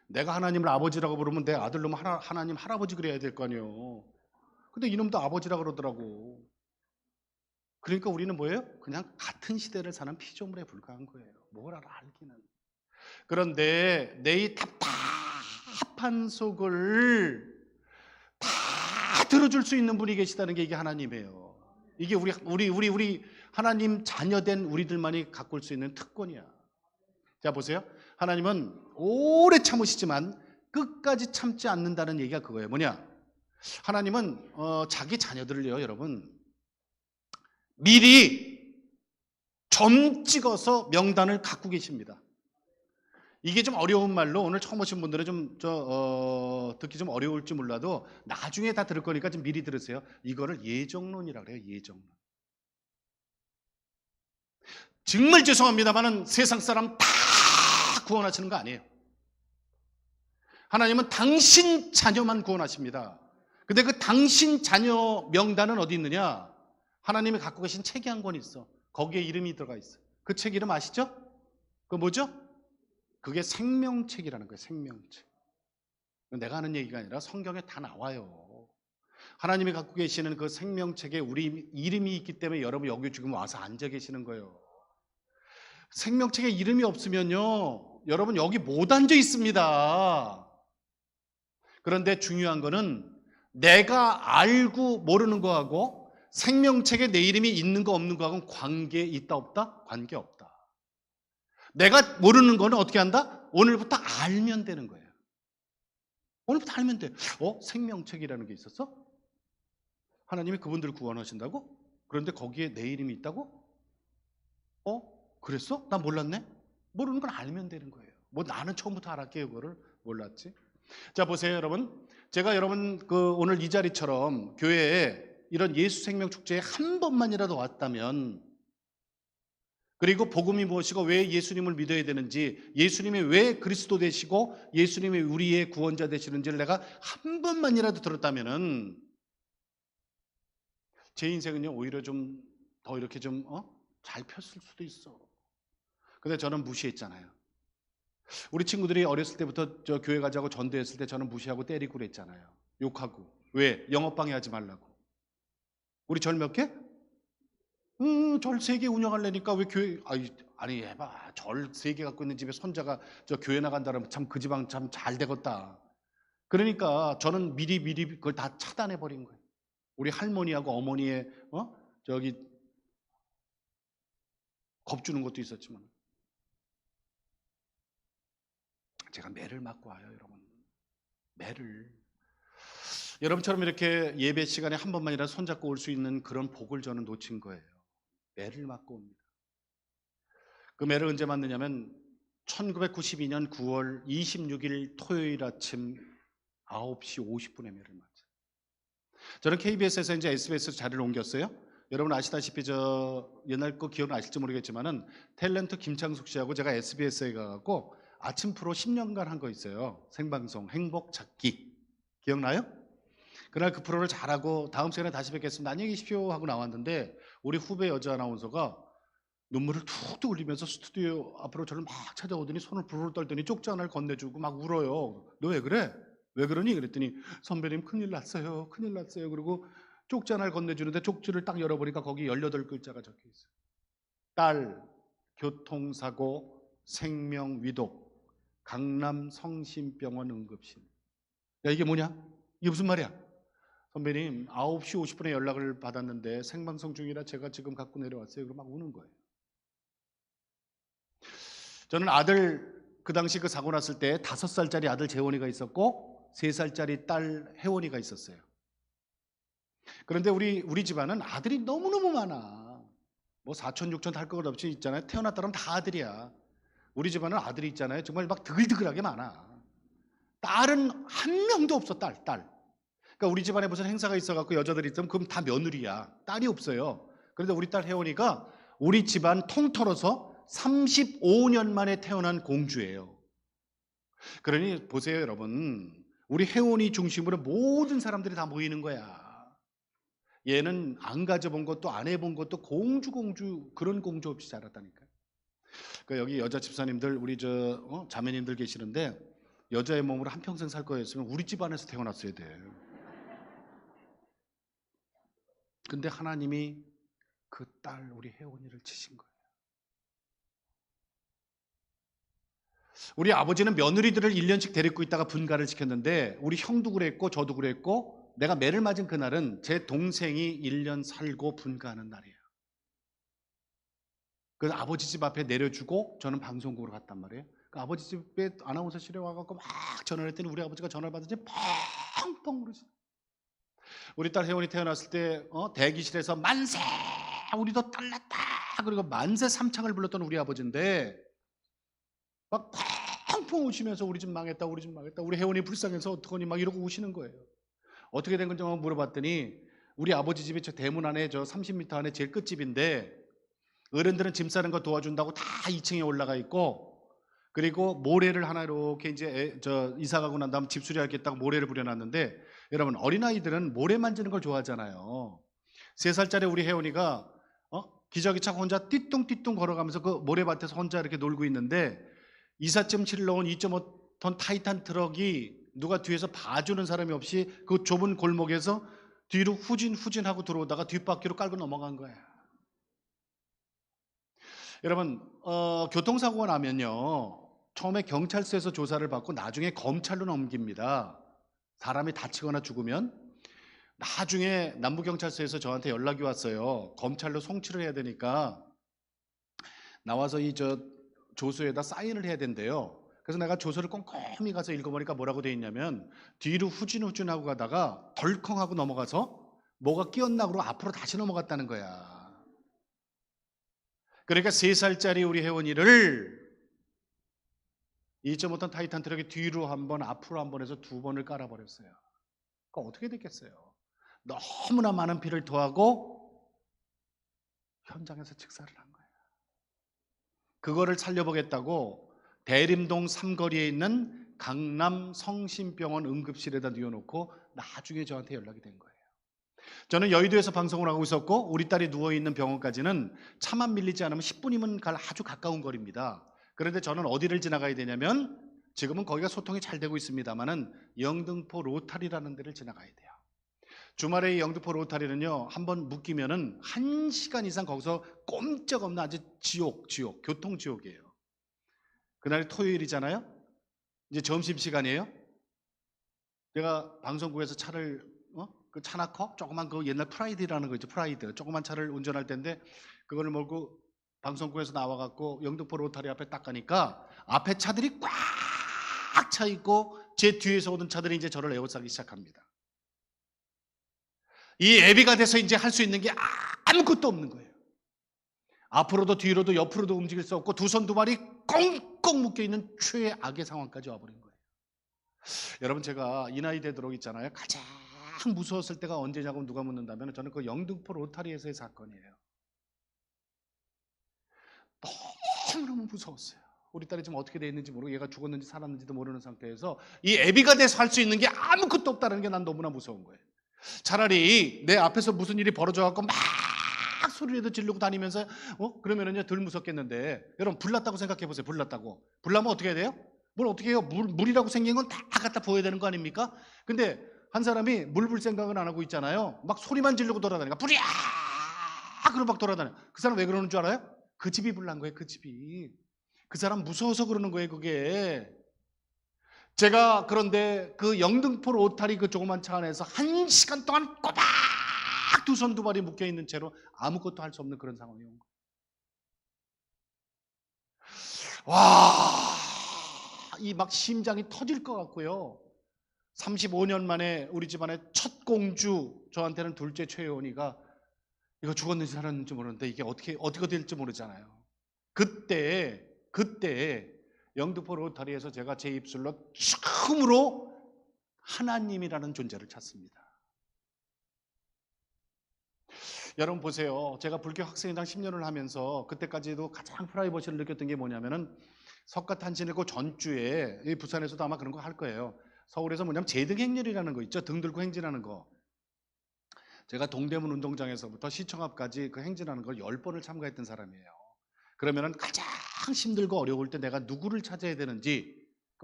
내가 하나님을 아버지라고 부르면 내 아들놈은 하나님 할아버지 그래야 될 거 아니에요. 근데 이놈도 아버지라고 그러더라고. 그러니까 우리는 뭐예요? 그냥 같은 시대를 사는 피조물에 불과한 거예요. 뭘 알아, 알기는. 그런데 내 이 답답한 속을 다 들어줄 수 있는 분이 계시다는 게 이게 하나님이에요. 이게 우리 하나님 자녀된 우리들만이 가꿀 수 있는 특권이야. 자 보세요. 하나님은 오래 참으시지만 끝까지 참지 않는다는 얘기가 그거예요. 뭐냐? 하나님은 자기 자녀들을요, 여러분 미리 점 찍어서 명단을 갖고 계십니다. 이게 좀 어려운 말로 오늘 처음 오신 분들은 듣기 좀 어려울지 몰라도 나중에 다 들을 거니까 좀 미리 들으세요. 이거를 예정론이라고 해요. 예정론. 정말 죄송합니다만은 세상 사람 다 구원하시는 거 아니에요. 하나님은 당신 자녀만 구원하십니다. 근데 그 당신 자녀 명단은 어디 있느냐? 하나님이 갖고 계신 책이 한 권 있어. 거기에 이름이 들어가 있어. 그 책 이름 아시죠? 그거 뭐죠? 그게 생명책이라는 거예요. 생명책. 내가 하는 얘기가 아니라 성경에 다 나와요. 하나님이 갖고 계시는 그 생명책에 우리 이름이 있기 때문에 여러분 여기 지금 와서 앉아 계시는 거예요. 생명책에 이름이 없으면요, 여러분 여기 못 앉아 있습니다. 그런데 중요한 거는 내가 알고 모르는 거하고 생명책에 내 이름이 있는 거 없는 거하고는 관계 있다 없다? 관계 없다. 내가 모르는 거는 어떻게 한다? 오늘부터 알면 되는 거예요. 오늘부터 알면 돼. 생명책이라는 게 있었어? 하나님이 그분들을 구원하신다고? 그런데 거기에 내 이름이 있다고? 그랬어? 나 몰랐네? 모르는 건 알면 되는 거예요. 뭐 나는 처음부터 알았게요. 그거를 몰랐지. 자 보세요 여러분. 제가 여러분 오늘 이 자리처럼 교회에 이런 예수 생명 축제에 한 번만이라도 왔다면 그리고 복음이 무엇이고 왜 예수님을 믿어야 되는지, 예수님이 왜 그리스도 되시고 예수님이 우리의 구원자 되시는지를 내가 한 번만이라도 들었다면은 제 인생은요 오히려 좀 더 이렇게 좀 잘 폈을 수도 있어. 근데 저는 무시했잖아요. 우리 친구들이 어렸을 때부터 저 교회 가자고 전도했을 때 저는 무시하고 때리고 그랬잖아요. 욕하고. 왜? 영업방해 하지 말라고. 우리 절 몇 개? 절 3개 운영하려니까 왜 교회, 아니 해봐. 절 3개 갖고 있는 집에 손자가 저 교회 나간다면 참 그 집안 참 잘 되겠다. 그러니까 저는 미리 그걸 다 차단해 버린 거예요. 우리 할머니하고 어머니의 저기 겁주는 것도 있었지만 제가 매를 맞고 와요, 여러분. 매를. 여러분처럼 이렇게 예배 시간에 한 번만이라도 손잡고 올 수 있는 그런 복을 저는 놓친 거예요. 매를 맞고 옵니다. 그 매를 언제 맞느냐면 1992년 9월 26일 토요일 아침 9시 50분에 매를 맞죠. 저는 KBS에서 이제 SBS로 자리를 옮겼어요. 여러분 아시다시피 저 옛날 거 기억나실지 모르겠지만은 탤런트 김창숙 씨하고 제가 SBS에 가갖고 아침 프로 10년간 한 거 있어요. 생방송 행복 찾기 기억나요? 그날 그 프로를 잘하고 다음 시간에 다시 뵙겠습니다. 안녕히 계십시오 하고 나왔는데 우리 후배 여자 아나운서가 눈물을 툭툭 흘리면서 스튜디오 앞으로 저를 막 찾아오더니 손을 부르르 떨더니 쪽지 하나를 건네주고 막 울어요. 너 왜 그래? 왜 그러니? 그랬더니 선배님 큰일 났어요. 큰일 났어요. 그리고 쪽지 하나를 건네주는데 쪽지를 딱 열어보니까 거기 18글자가 적혀 있어요. 딸, 교통사고, 생명위독, 강남 성심병원 응급실. 야 이게 뭐냐? 이게 무슨 말이야? 선배님 9시 50분에 연락을 받았는데 생방송 중이라 제가 지금 갖고 내려왔어요. 그럼 막 우는 거예요. 저는 아들 그 당시 그 사고 났을 때 5살짜리 아들 재원이가 있었고 3살짜리 딸 혜원이가 있었어요. 그런데 우리 집안은 아들이 너무너무 많아. 뭐 사촌 육촌 할 것 없이 있잖아요. 태어났다 그러면 다 아들이야. 우리 집안은 아들이 있잖아요. 정말 막 드글드글하게 많아. 딸은 한 명도 없어. 딸. 그러니까 우리 집안에 무슨 행사가 있어갖고 여자들이 있으면 그럼 다 며느리야. 딸이 없어요. 그런데 우리 딸 혜원이가 우리 집안 통틀어서 35년 만에 태어난 공주예요. 그러니 보세요 여러분. 우리 혜원이 중심으로 모든 사람들이 다 모이는 거야. 얘는 안 가져본 것도 안 해본 것도 공주 그런 공주 없이 자랐다니까요. 그러니까 여기 여자 집사님들 우리 자매님들 계시는데 여자의 몸으로 한평생 살 거였으면 우리 집안에서 태어났어야 돼. 근데 하나님이 그 딸 우리 혜원이를 치신 거예요. 우리 아버지는 며느리들을 1년씩 데리고 있다가 분가를 시켰는데 우리 형도 그랬고 저도 그랬고 내가 매를 맞은 그날은 제 동생이 1년 살고 분가하는 날이에요. 그래서 아버지 집 앞에 내려주고 저는 방송국으로 갔단 말이에요. 그 아버지 집에 아나운서실에 와갖고 막 전화를 했더니 우리 아버지가 전화를 받은지 펑펑 울으시죠. 우리 딸 혜원이 태어났을 때 대기실에서 만세 우리도 딸 났다 그리고 만세 삼창을 불렀던 우리 아버지인데 막 펑펑 우시면서 우리 집 망했다 우리 혜원이 불쌍해서 어떡하니 막 이러고 우시는 거예요. 어떻게 된 건지 물어봤더니 우리 아버지 집이 저 대문 안에 저 30m 안에 제일 끝집인데 어른들은 짐 싸는 거 도와준다고 다 2층에 올라가 있고 그리고 모래를 하나 이렇게 이제 이사 가고 난 다음 집수리 하겠다고 모래를 부려놨는데 여러분 어린아이들은 모래 만지는 걸 좋아하잖아요. 3살짜리 우리 혜원이가 기저귀 차고 혼자 띠뚱띠뚱 걸어가면서 그 모래밭에서 혼자 이렇게 놀고 있는데 이삿짐 실러 온 2.5톤 타이탄 트럭이 누가 뒤에서 봐주는 사람이 없이 그 좁은 골목에서 뒤로 후진하고 들어오다가 뒷바퀴로 깔고 넘어간 거야. 여러분 교통사고가 나면요 처음에 경찰서에서 조사를 받고 나중에 검찰로 넘깁니다. 사람이 다치거나 죽으면 나중에 남부경찰서에서 저한테 연락이 왔어요. 검찰로 송치를 해야 되니까 나와서 조서에다 사인을 해야 된대요. 그래서 내가 조서를 꼼꼼히 가서 읽어보니까 뭐라고 돼 있냐면 뒤로 후진하고 가다가 덜컹하고 넘어가서 뭐가 끼었나 그러고 앞으로 다시 넘어갔다는 거야. 그러니까 3살짜리 우리 혜원이를 2.5톤 타이탄 트럭이 뒤로 한 번 앞으로 한 번 해서 2번을 깔아버렸어요. 그러니까 어떻게 됐겠어요? 너무나 많은 피를 토하고 현장에서 직사를 한 거예요. 그거를 살려보겠다고 대림동 삼거리에 있는 강남 성심병원 응급실에다 뉘어놓고 나중에 저한테 연락이 된 거예요. 저는 여의도에서 방송을 하고 있었고 우리 딸이 누워있는 병원까지는 차만 밀리지 않으면 10분이면 갈 아주 가까운 거리입니다. 그런데 저는 어디를 지나가야 되냐면 지금은 거기가 소통이 잘 되고 있습니다만은 영등포 로타리라는 데를 지나가야 돼요. 주말에 이 영등포 로타리는요, 한번 묶이면은 1시간 이상 거기서 꼼짝없는 아주 지옥, 교통 지옥이에요. 그날이 토요일이잖아요. 이제 점심시간이에요. 내가 방송국에서 차를 그 차나커? 조그만 그 옛날 프라이드라는 거 있죠. 프라이드. 조그만 차를 운전할 텐데 그거를 몰고 방송국에서 나와갖고 영등포 로타리 앞에 딱 가니까 앞에 차들이 꽉 차 있고 제 뒤에서 오던 차들이 이제 저를 에워싸기 시작합니다. 이 애비가 돼서 이제 할 수 있는 게 아무것도 없는 거예요. 앞으로도 뒤로도 옆으로도 움직일 수 없고 두 손 두 발이 꽁꽁 묶여있는 최악의 상황까지 와버린 거예요. 여러분, 제가 이 나이 되도록 있잖아요, 가장 무서웠을 때가 언제냐고 누가 묻는다면 저는 그 영등포 로타리에서의 사건이에요. 너무너무 무서웠어요. 우리 딸이 지금 어떻게 돼 있는지 모르고 얘가 죽었는지 살았는지도 모르는 상태에서 이 애비가 돼서 할 수 있는 게 아무것도 없다는 게 난 너무나 무서운 거예요. 차라리 내 앞에서 무슨 일이 벌어져갖고 막 소리라도 지르고 다니면서 그러면은요 덜 무섭겠는데, 여러분 불났다고 생각해 보세요. 불났다고. 불나면 어떻게 해야 돼요? 뭘 어떻게 해요? 물이라고 생긴 건 다 갖다 부어야 되는 거 아닙니까? 근데 한 사람이 물 불 생각은 안 하고 있잖아요. 막 소리만 지르고 돌아다니까 불이야! 그러고 막 돌아다녀. 그 사람 왜 그러는 줄 알아요? 그 집이 불난 거예요. 그 집이. 그 사람 무서워서 그러는 거예요. 그게. 제가 그런데 그 영등포 로타리 그 조그만 차 안에서 1시간 동안 꼬박 두 손 두 발이 묶여있는 채로 아무것도 할 수 없는 그런 상황이 온 거예요. 와, 이 막 심장이 터질 것 같고요. 35년 만에 우리 집안의 첫 공주, 저한테는 둘째 최혜원이가 이거 죽었는지 살았는지 모르는데 이게 어떻게 될지 모르잖아요. 그때 영등포 로타리에서 제가 제 입술로 처음으로 하나님이라는 존재를 찾습니다. 여러분 보세요. 제가 불교 학생회장 10년을 하면서 그때까지도 가장 프라이버시를 느꼈던 게 뭐냐면은 석가탄신일 그 전주에, 부산에서도 아마 그런 거 할 거예요. 서울에서 뭐냐면 제등행렬이라는 거 있죠. 등 들고 행진하는 거. 제가 동대문 운동장에서부터 시청 앞까지 그 행진하는 걸 10번을 참가했던 사람이에요. 그러면은 가장 힘들고 어려울 때 내가 누구를 찾아야 되는지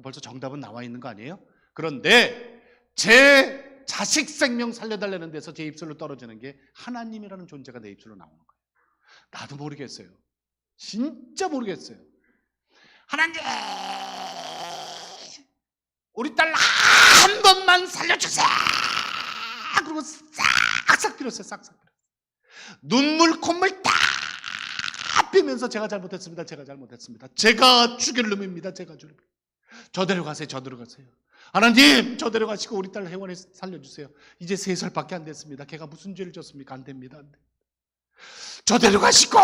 벌써 정답은 나와 있는 거 아니에요? 그런데 제 자식 생명 살려달라는 데서 제 입술로 떨어지는 게 하나님이라는 존재가 내 입술로 나오는 거예요. 나도 모르겠어요. 진짜 모르겠어요. 하나님, 우리 딸 한 번만 살려주세요. 그리고 싹싹 빌었어요. 싹싹 빌었어요. 눈물 콧물 다 빼면서 제가 잘못했습니다. 제가 죽일 놈입니다. 제가 죽일 놈입니다. 저대로 가세요. 하나님, 저대로 가시고 우리 딸 혜원이 살려주세요. 이제 3살밖에 안 됐습니다. 걔가 무슨 죄를 졌습니까? 안 됩니다. 안 돼. 저대로 가시고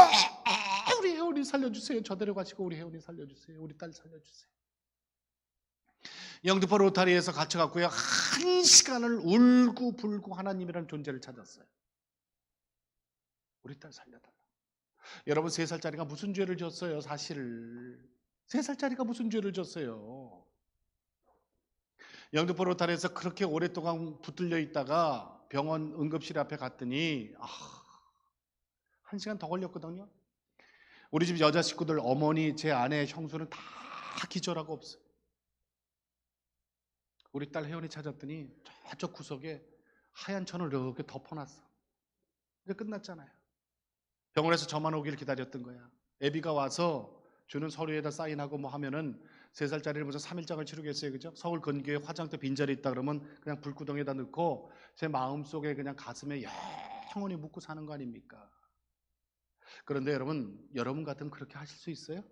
우리 혜원이 살려주세요. 저대로 가시고 우리 혜원이 살려주세요. 우리 딸 살려주세요. 영등포 로타리에서 갇혀갖고요 1시간을 울고불고 하나님이라는 존재를 찾았어요. 우리 딸 살려달라. 여러분, 3살짜리가 무슨 죄를 졌어요? 사실 3살짜리가 무슨 죄를 졌어요? 영등포 로타리에서 그렇게 오랫동안 붙들려 있다가 병원 응급실 앞에 갔더니 1시간 더 걸렸거든요. 우리 집 여자 식구들, 어머니, 제 아내, 형수는 다 기절하고 없어요. 우리 딸 혜원이 찾았더니 저쪽 구석에 하얀 천을 이렇게 덮어놨어. 이제 끝났잖아요. 병원에서 저만 오길 기다렸던 거야. 애비가 와서 주는 서류에다 사인하고 뭐 하면은 3살짜리를 무슨 3일장을 치르겠어요. 그죠? 서울 근교에 화장터 빈자리 있다 그러면 그냥 불구덩이에다 넣고 제 마음속에 그냥 가슴에 영원히 묻고 사는 거 아닙니까? 그런데 여러분 같으면 그렇게 하실 수 있어요?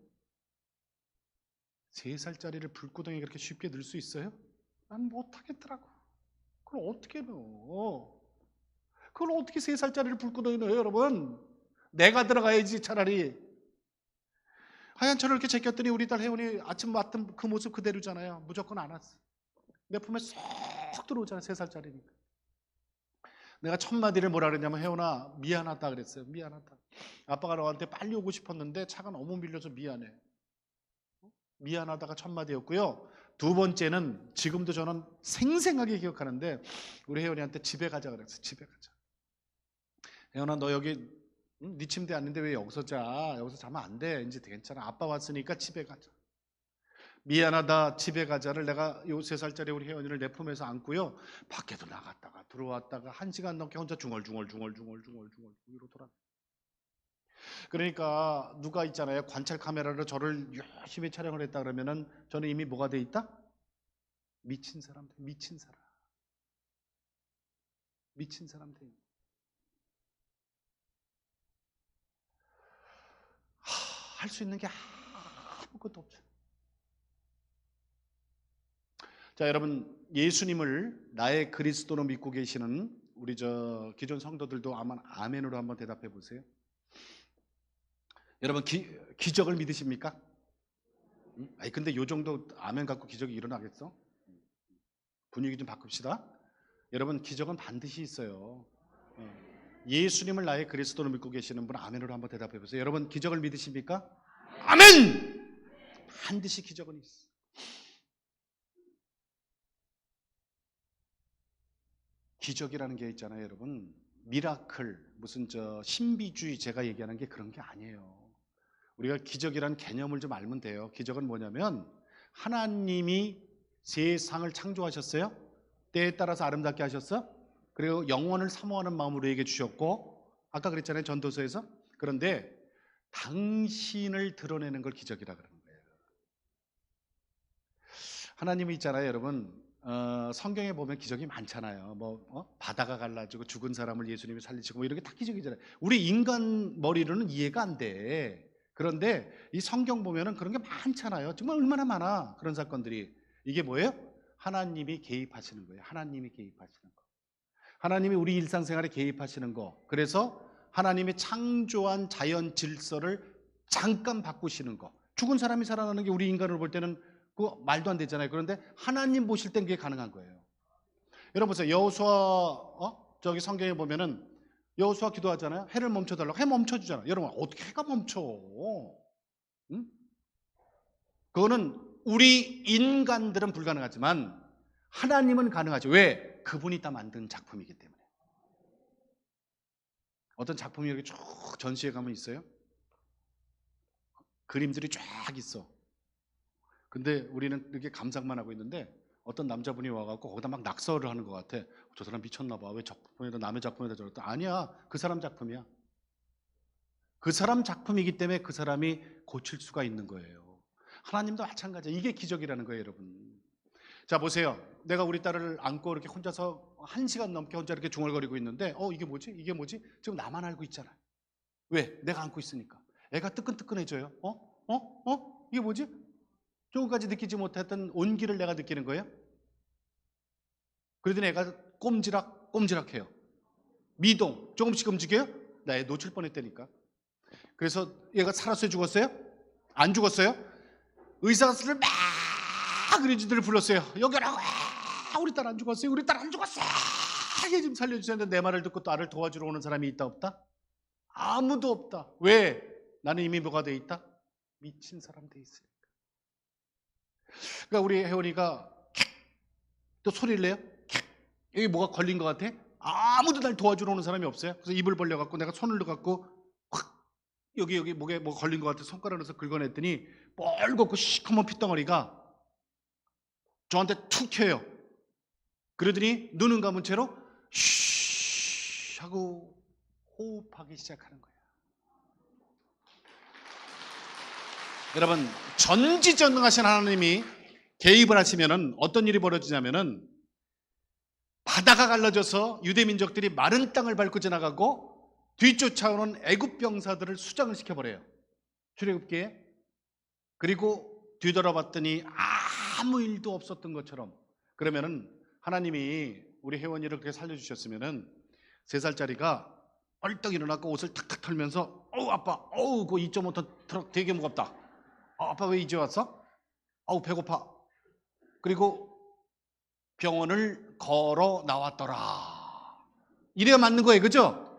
3살짜리를 불구덩이에 그렇게 쉽게 넣을 수 있어요? 난 못하겠더라고. 그걸 어떻게 넣어? 그걸 어떻게 3살짜리를 불구덩이에 넣어요, 여러분? 내가 들어가야지 차라리. 하얀 천을 이렇게 제꼈더니 우리 딸 혜원이 아침 봤던 그 모습 그대로잖아요. 무조건 안 왔어. 내 품에 쏙 들어오잖아요. 3살짜리니까. 내가 첫 마디를 뭐라 그랬냐면 혜원아 미안하다 그랬어요. 미안하다. 아빠가 너한테 빨리 오고 싶었는데 차가 너무 밀려서 미안해. 미안하다가 첫 마디였고요. 두 번째는 지금도 저는 생생하게 기억하는데 우리 혜원이한테 집에 가자 그랬어요. 집에 가자. 혜원아 너 여기 네 침대 아닌데 왜 여기서 자? 여기서 자면 안 돼. 이제 괜찮아. 아빠 왔으니까 집에 가자. 미안하다 집에 가자를 내가 요 3살짜리 우리 혜원이를 내 품에서 안고요. 밖에도 나갔다가 들어왔다가 1시간 넘게 혼자 중얼중얼 이러더라. 그러니까 누가 있잖아요. 관찰 카메라로 저를 열심히 촬영을 했다 그러면은 저는 이미 뭐가 돼 있다? 미친 사람 돼. 미친 사람. 미친 사람 돼. 할 수 있는 게 아무것도 없죠. 자, 여러분 예수님을 나의 그리스도로 믿고 계시는 우리 저 기존 성도들도 아마 아멘으로 한번 대답해 보세요. 여러분 기적을 믿으십니까? 아니 근데 요 정도 아멘 갖고 기적이 일어나겠어? 분위기 좀 바꿉시다. 여러분 기적은 반드시 있어요. 예수님을 나의 그리스도로 믿고 계시는 분 아멘으로 한번 대답해 보세요. 여러분 기적을 믿으십니까? 아멘! 반드시 기적은 있어. 기적이라는 게 있잖아요, 여러분. 미라클, 무슨 저 신비주의 제가 얘기하는 게 그런 게 아니에요. 우리가 기적이라는 개념을 좀 알면 돼요. 기적은 뭐냐면 하나님이 세상을 창조하셨어요. 때에 따라서 아름답게 하셨어. 그리고 영원을 사모하는 마음으로 우리에게 주셨고 아까 그랬잖아요, 전도서에서. 그런데 당신을 드러내는 걸 기적이라 그러는 거예요. 하나님이 있잖아요, 여러분. 성경에 보면 기적이 많잖아요. 바다가 갈라지고 죽은 사람을 예수님이 살리시고 뭐 이런 게 다 기적이잖아요. 우리 인간 머리로는 이해가 안 돼. 그런데 이 성경 보면은 그런 게 많잖아요. 정말 얼마나 많아 그런 사건들이. 이게 뭐예요? 하나님이 개입하시는 거예요. 하나님이 개입하시는 거. 하나님이 우리 일상생활에 개입하시는 거. 그래서 하나님이 창조한 자연 질서를 잠깐 바꾸시는 거. 죽은 사람이 살아나는 게 우리 인간을 볼 때는 그거 말도 안 되잖아요. 그런데 하나님 보실 땐 그게 가능한 거예요. 여러분 보세요. 여호수아 저기 성경에 보면은 여호수아 기도하잖아요. 해를 멈춰달라고. 해 멈춰주잖아요. 여러분 어떻게 해가 멈춰? 응? 그거는 우리 인간들은 불가능하지만 하나님은 가능하죠. 왜? 그분이 다 만든 작품이기 때문에. 어떤 작품이 여기 쭉 전시회 가면 있어요. 그림들이 쫙 있어. 근데 우리는 이렇게 감상만 하고 있는데 어떤 남자분이 와갖고 거기다 막 낙서를 하는 것 같아. 저 사람 미쳤나 봐. 왜 작품에다 남의 작품에다 저랬다. 아니야. 그 사람 작품이야. 그 사람 작품이기 때문에 그 사람이 고칠 수가 있는 거예요. 하나님도 마찬가지예요. 이게 기적이라는 거예요, 여러분. 자, 보세요. 내가 우리 딸을 안고 이렇게 혼자서 1시간 넘게 혼자 이렇게 중얼거리고 있는데 이게 뭐지? 이게 뭐지? 지금 나만 알고 있잖아. 왜? 내가 안고 있으니까. 애가 뜨끈뜨끈해져요. 이게 뭐지? 조금까지 느끼지 못했던 온기를 내가 느끼는 거예요. 그러더니 애가 꼼지락꼼지락해요. 미동 조금씩 움직여요. 나 애 놓칠 뻔했다니까. 그래서 얘가 살았어요? 죽었어요? 안 죽었어요? 의사가 막 그리지들을 불렀어요. 여기 오라고. 우리 딸 안 죽었어요. 우리 딸 안 죽었어요. 이게 좀 살려주세요. 내 말을 듣고 딸을 도와주러 오는 사람이 있다 없다? 아무도 없다. 왜? 나는 이미 뭐가 돼 있다? 미친 사람 돼 있어요. 그러니까 우리 혜원이가 또 소리를 내요. 여기 뭐가 걸린 것 같아? 아무도 날 도와주러 오는 사람이 없어요. 그래서 입을 벌려갖고 내가 손을 넣어갖고 확 여기 목에 뭐 걸린 것 같아 손가락으로 긁어냈더니 뻘겋고 시커먼 핏덩어리가 저한테 툭 튀어요. 그러더니 눈은 감은 채로 쉬 하고 호흡하기 시작하는 거예요. 여러분 전지전능하신 하나님이 개입을 하시면은 어떤 일이 벌어지냐면은 바다가 갈라져서 유대 민족들이 마른 땅을 밟고 지나가고 뒤쫓아오는 애굽 병사들을 수장을 시켜버려요. 출애굽기에. 그리고 뒤돌아봤더니 아무 일도 없었던 것처럼. 그러면은 하나님이 우리 혜원이를 그렇게 살려주셨으면은 3살짜리가 벌떡 일어나고 옷을 탁탁 털면서 아빠 그거 2.5톤 트럭 되게 무겁다. 아빠 왜 이제 왔어? 배고파. 그리고 병원을 걸어 나왔더라. 이래야 맞는 거예요. 그죠?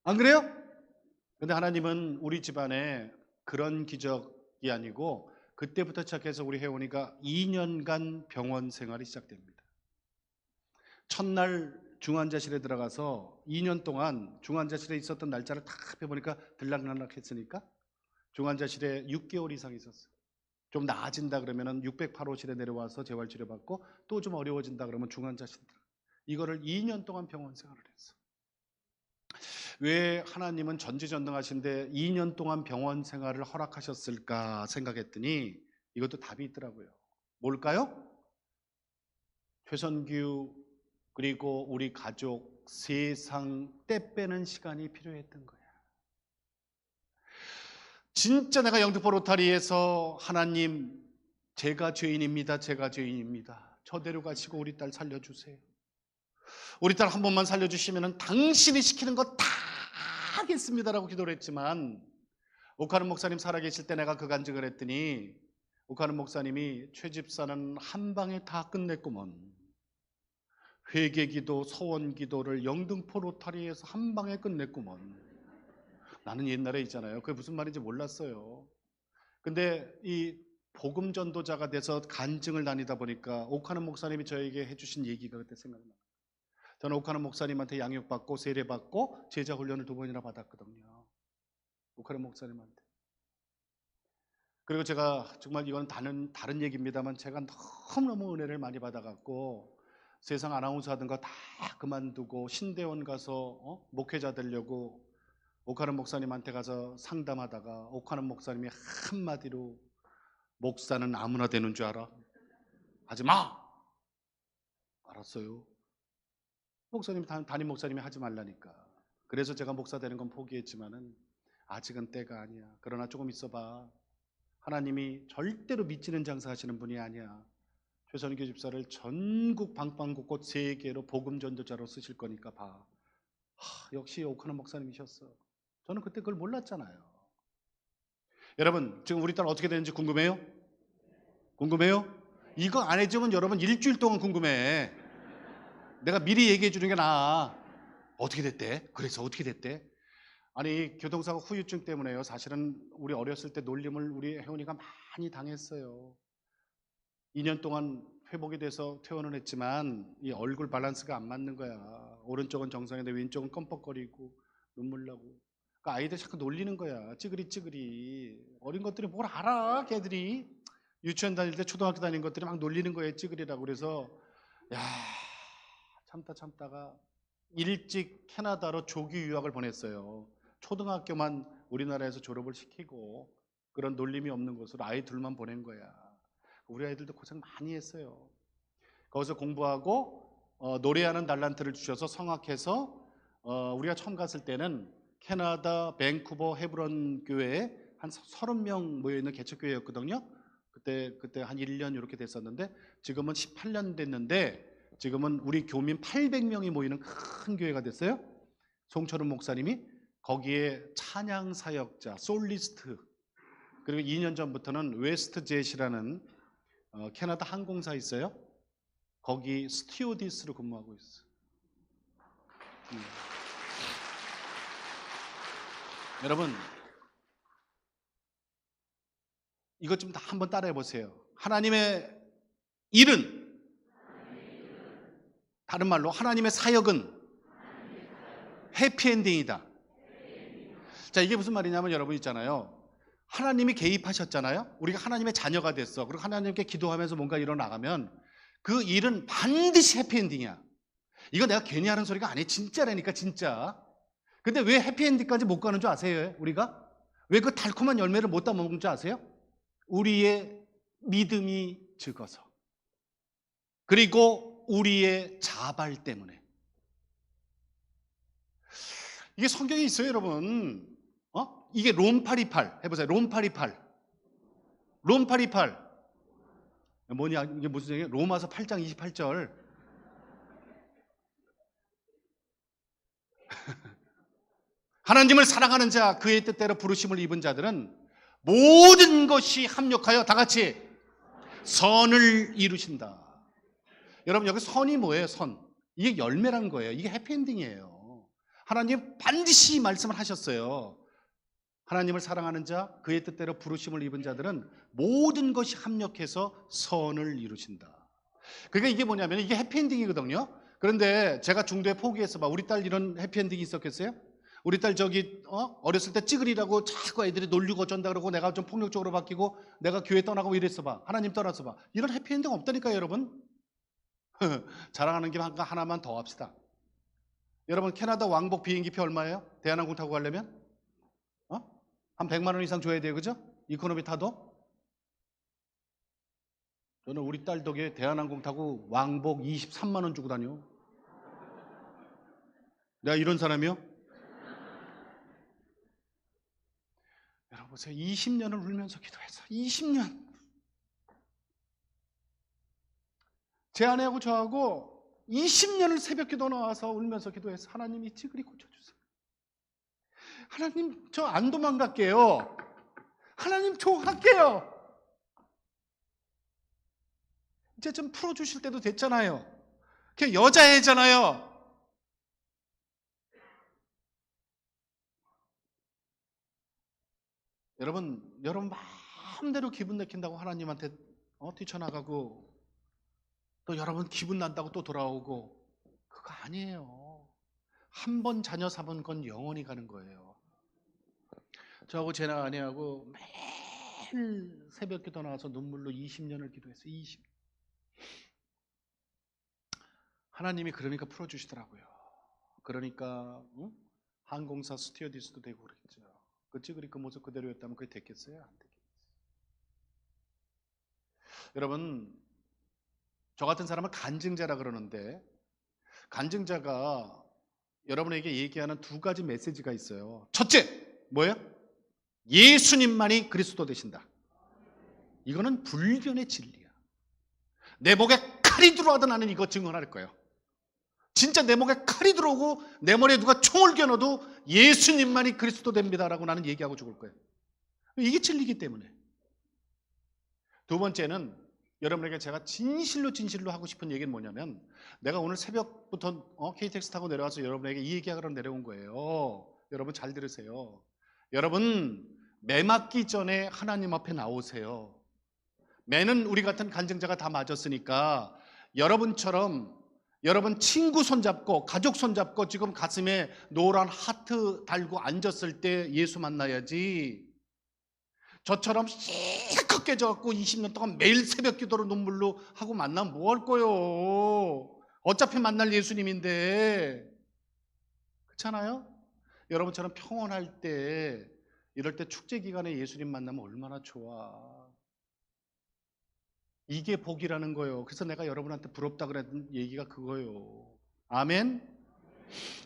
안 그래요? 근데 하나님은 우리 집안에 그런 기적이 아니고 그때부터 시작해서 우리 혜원이가 2년간 병원 생활이 시작됩니다. 첫날 중환자실에 들어가서 2년 동안 중환자실에 있었던 날짜를 다 해보니까 들락날락했으니까 중환자실에 6개월 이상 있었어요. 좀 나아진다 그러면 608호실에 내려와서 재활치료받고 또 좀 어려워진다 그러면 중환자실 들어가. 이거를 2년 동안 병원 생활을 했어. 왜 하나님은 전지전능하신데 2년 동안 병원 생활을 허락하셨을까 생각했더니 이것도 답이 있더라고요. 뭘까요? 최선규 그리고 우리 가족 세상 떼 빼는 시간이 필요했던 거야. 진짜 내가 영등포 로타리에서 하나님 제가 죄인입니다. 제가 죄인입니다. 저 데려가시고 우리 딸 살려주세요. 우리 딸 한 번만 살려주시면 당신이 시키는 거 다 하겠습니다라고 기도를 했지만 오카는 목사님 살아계실 때 내가 그 간증을 했더니 오카는 목사님이 최 집사는 한 방에 다 끝냈구먼. 회개기도 소원기도를 영등포 로타리에서 한 방에 끝냈구먼. 나는 옛날에 있잖아요. 그게 무슨 말인지 몰랐어요. 근데 이 복음 전도자가 돼서 간증을 다니다 보니까 오카는 목사님이 저에게 해주신 얘기가 그때 생각나요. 저는 오카는 목사님한테 양육받고 세례받고 제자 훈련을 2번이나 받았거든요. 오카는 목사님한테. 그리고 제가 정말 이건 다른 얘기입니다만 제가 너무너무 은혜를 많이 받아갖고 세상 아나운서 하던 거 다 그만두고 신대원 가서 목회자 되려고 오카는 목사님한테 가서 상담하다가 오카는 목사님이 한마디로 목사는 아무나 되는 줄 알아? 하지 마! 알았어요. 목사님, 담임 목사님이 하지 말라니까. 그래서 제가 목사 되는 건 포기했지만은 아직은 때가 아니야. 그러나 조금 있어봐. 하나님이 절대로 미치는 장사 하시는 분이 아니야. 최선교 집사를 전국 방방곳곳 세계로 복음 전도자로 쓰실 거니까 봐. 역시 오카는 목사님이셨어. 저는 그때 그걸 몰랐잖아요. 여러분 지금 우리 딸 어떻게 되는지 궁금해요? 궁금해요? 이거 안 해주면 여러분 일주일 동안 궁금해. 내가 미리 얘기해 주는 게 나아. 어떻게 됐대? 그래서 어떻게 됐대? 아니 교통사고 후유증 때문에요. 사실은 우리 어렸을 때 놀림을 우리 혜원이가 많이 당했어요. 2년 동안 회복이 돼서 퇴원을 했지만 이 얼굴 밸런스가 안 맞는 거야. 오른쪽은 정상인데 왼쪽은 껌뻑거리고 눈물 나고. 그러니까 아이들 자꾸 놀리는 거야. 찌그리. 어린 것들이 뭘 알아, 걔들이. 유치원 다닐 때 초등학교 다닌 것들이 막 놀리는 거예요. 찌그리라고. 그래서 야 참다가 일찍 캐나다로 조기 유학을 보냈어요. 초등학교만 우리나라에서 졸업을 시키고 그런 놀림이 없는 곳으로 아이 둘만 보낸 거야. 우리 아이들도 고생 많이 했어요. 거기서 공부하고 노래하는 달란트를 주셔서 성악해서 우리가 처음 갔을 때는 캐나다 밴쿠버 헤브론 교회에 한 30명 모여있는 개척교회였거든요. 그때 한 1년 이렇게 됐었는데 지금은 18년 됐는데 지금은 우리 교민 800명이 모이는 큰 교회가 됐어요. 송철훈 목사님이 거기에 찬양 사역자, 솔리스트, 그리고 2년 전부터는 웨스트젯이라는 캐나다 항공사 있어요. 거기 스튜어디스로 근무하고 있어요. 여러분 이것 좀 한번 따라해 보세요. 하나님의 일은, 다른 말로 하나님의 사역은 해피엔딩이다. 자, 이게 무슨 말이냐면 여러분 있잖아요. 하나님이 개입하셨잖아요. 우리가 하나님의 자녀가 됐어. 그리고 하나님께 기도하면서 뭔가 일어나가면 그 일은 반드시 해피엔딩이야. 이거 내가 괜히 하는 소리가 아니에요. 진짜라니까, 진짜. 근데 왜 해피엔딩까지 못 가는 줄 아세요? 우리가? 왜 그 달콤한 열매를 못 따먹는 줄 아세요? 우리의 믿음이 적어서, 그리고 우리의 자발 때문에. 이게 성경에 있어요, 여러분. 이게 롬828 해보세요. 롬828 뭐냐, 이게 무슨 얘기예요? 로마서 8장 28절. 하나님을 사랑하는 자, 그의 뜻대로 부르심을 입은 자들은 모든 것이 합력하여 다 같이 선을 이루신다. 여러분 여기 선이 뭐예요? 선. 이게 열매라는 거예요. 이게 해피엔딩이에요. 하나님 반드시 말씀을 하셨어요. 하나님을 사랑하는 자, 그의 뜻대로 부르심을 입은 자들은 모든 것이 합력해서 선을 이루신다. 그러니까 이게 뭐냐면 이게 해피엔딩이거든요. 그런데 제가 중도에 포기해서 봐. 우리 딸 이런 해피엔딩이 있었겠어요? 우리 딸 어렸을 때 찌그리라고 자꾸 애들이 놀리고 어쩐다 그러고 내가 좀 폭력적으로 바뀌고 내가 교회 떠나고 이랬어 봐. 하나님 떠나서 봐. 이런 해피엔딩 없다니까요, 여러분. 자랑하는 김에 하나만 더 합시다. 여러분, 캐나다 왕복 비행기표 얼마예요? 대한항공 타고 가려면? 한 100만 원 이상 줘야 돼요, 그죠? 이코노미 타도? 저는 우리 딸 덕에 대한항공 타고 왕복 23만 원 주고 다녀. 내가 이런 사람이요? 여러분 보세요. 20년을 울면서 기도해서 20년. 제 아내하고 저하고 20년을 새벽 기도 나와서 울면서 기도해서 하나님 이 찌그리 고쳐주세요. 하나님 저 안 도망갈게요. 하나님 저 할게요. 이제 좀 풀어주실 때도 됐잖아요. 그냥 여자애잖아요. 여러분 마음대로 기분 내킨다고 하나님한테 뛰쳐나가고 또 여러분 기분 난다고 또 돌아오고 그거 아니에요. 한 번 자녀 삼은 건 영원히 가는 거예요. 저하고 제 아내하고 매일 새벽 기도 나와서 눈물로 20년을 기도했어요. 20년. 하나님이 그러니까 풀어주시더라고요. 그러니까 항공사 스튜어디스도 되고 그랬죠. 그 모습 그대로였다면 그게 됐겠어요? 안 됐겠어요. 여러분, 저 같은 사람은 간증자라 그러는데 간증자가 여러분에게 얘기하는 두 가지 메시지가 있어요. 첫째, 뭐예요? 예수님만이 그리스도 되신다. 이거는 불변의 진리야. 내 목에 칼이 들어와도 나는 이거 증언할 거예요. 진짜 내 목에 칼이 들어오고 내 머리에 누가 총을 겨눠도 예수님만이 그리스도 됩니다라고 나는 얘기하고 죽을 거예요. 이게 진리이기 때문에. 두 번째는 여러분에게 제가 진실로 하고 싶은 얘기는 뭐냐면 내가 오늘 새벽부터 KTX 타고 내려와서 여러분에게 이 얘기하러 내려온 거예요. 여러분 잘 들으세요. 여러분 매 맞기 전에 하나님 앞에 나오세요. 매는 우리 같은 간증자가 다 맞았으니까 여러분처럼 여러분 친구 손잡고 가족 손잡고 지금 가슴에 노란 하트 달고 앉았을 때 예수 만나야지. 저처럼 실컷 깨져갖고 20년 동안 매일 새벽 기도로 눈물로 하고 만나면 뭐 할 거요? 어차피 만날 예수님인데. 그렇잖아요? 여러분처럼 평온할 때 이럴 때 축제 기간에 예수님 만나면 얼마나 좋아. 이게 복이라는 거예요. 그래서 내가 여러분한테 부럽다 그랬던 얘기가 그거예요. 아멘?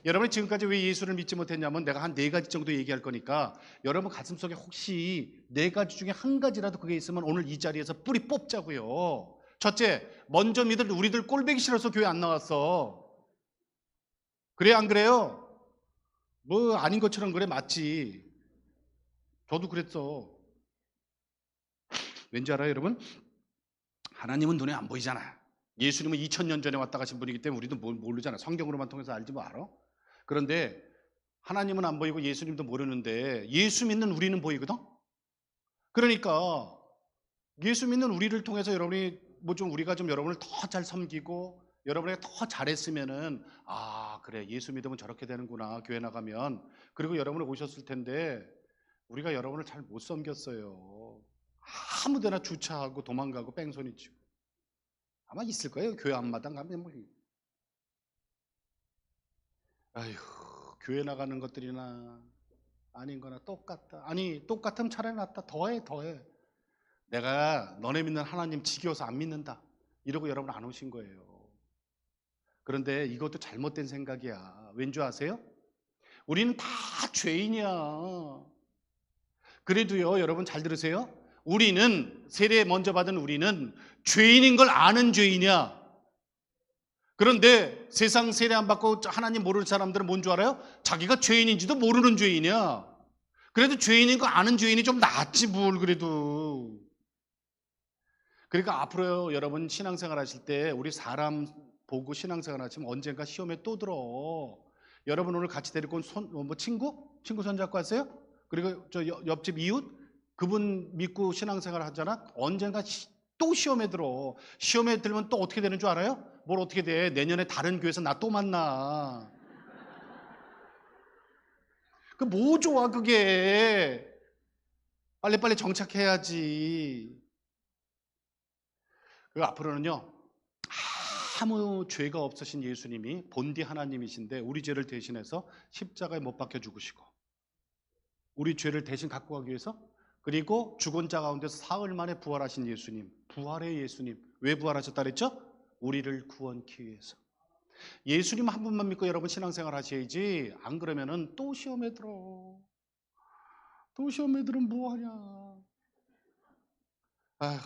여러분이 지금까지 왜 예수를 믿지 못했냐면 내가 한 4가지 정도 얘기할 거니까 여러분 가슴속에 혹시 4가지 중에 한 가지라도 그게 있으면 오늘 이 자리에서 뿌리 뽑자고요. 첫째, 먼저 믿을 우리들 꼴보기 싫어서 교회 안 나왔어. 그래 안 그래요? 뭐 아닌 것처럼 그래. 맞지. 저도 그랬어. 왠지 알아요 여러분? 하나님은 눈에 안 보이잖아. 예수님은 2000년 전에 왔다 가신 분이기 때문에 우리도 모르잖아. 성경으로만 통해서 알지 뭐 알아? 그런데 하나님은 안 보이고 예수님도 모르는데 예수 믿는 우리는 보이거든? 그러니까 예수 믿는 우리를 통해서 여러분이 우리가 좀 여러분을 더 잘 섬기고 여러분에게 더 잘했으면은 그래 예수 믿으면 저렇게 되는구나 교회 나가면. 그리고 여러분이 오셨을 텐데 우리가 여러분을 잘 못 섬겼어요. 아무데나 주차하고 도망가고 뺑소니 치고. 아마 있을 거예요. 교회 앞마당 가면 아휴 교회 나가는 것들이나 아닌 거나 똑같다. 아니 똑같으면 차라리 낫다. 더해. 내가 너네 믿는 하나님 지겨워서 안 믿는다. 이러고 여러분 안 오신 거예요. 그런데 이것도 잘못된 생각이야. 왠지 아세요? 우리는 다 죄인이야. 그래도요 여러분 잘 들으세요. 우리는 세례 먼저 받은 우리는 죄인인 걸 아는 죄인이야. 그런데 세상 세례 안 받고 하나님 모르는 사람들은 뭔 줄 알아요? 자기가 죄인인지도 모르는 죄인이야. 그래도 죄인인 거 아는 죄인이 좀 낫지 뭘 그래도. 그러니까 앞으로 여러분 신앙생활 하실 때 우리 사람 보고 신앙생활 하시면 언젠가 시험에 또 들어. 여러분 오늘 같이 데리고 온 친구 손잡고 왔어요? 그리고 저 옆집 이웃 그분 믿고 신앙생활 하잖아. 언젠가 또 시험에 들어. 시험에 들면 또 어떻게 되는 줄 알아요? 뭘 어떻게 돼? 내년에 다른 교회에서 나 또 만나. 그 뭐 좋아 그게. 빨리빨리 정착해야지. 그 앞으로는요. 아무 죄가 없으신 예수님이 본디 하나님이신데 우리 죄를 대신해서 십자가에 못 박혀 죽으시고 우리 죄를 대신 갖고 가기 위해서 그리고 죽은 자 가운데서 사흘 만에 부활하신 예수님, 부활의 예수님. 왜 부활하셨다 그랬죠? 우리를 구원케 위해서. 예수님 한 분만 믿고 여러분 신앙생활 하셔야지. 안 그러면은 또 시험에 들어. 또 시험에 들으면 뭐하냐. 아휴,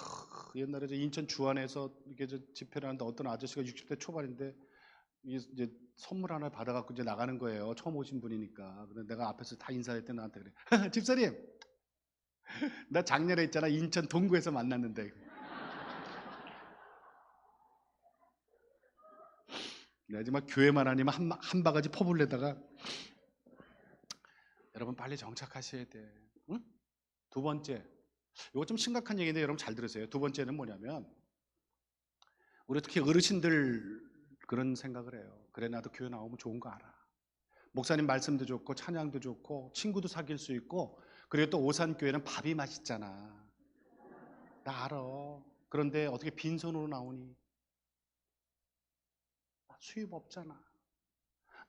옛날에 저 인천 주안에서 이렇게 저 집회를 하는데 어떤 아저씨가 60대 초반인데 이제 선물 하나 받아갖고 이제 나가는 거예요. 처음 오신 분이니까. 그래서 내가 앞에서 다 인사할 때 나한테 그래. 집사님, 나 작년에 있잖아. 인천 동구에서 만났는데. 내가 정말 교회만 아니면 한 바가지 퍼불려다가 여러분 빨리 정착하셔야 돼. 응? 두 번째, 이거 좀 심각한 얘기인데 여러분 잘 들으세요. 두 번째는 뭐냐면 우리 특히 어르신들 그런 생각을 해요. 그래 나도 교회 나오면 좋은 거 알아. 목사님 말씀도 좋고 찬양도 좋고 친구도 사귈 수 있고 그리고 또 오산교회는 밥이 맛있잖아. 나 알아. 그런데 어떻게 빈손으로 나오니? 수입 없잖아.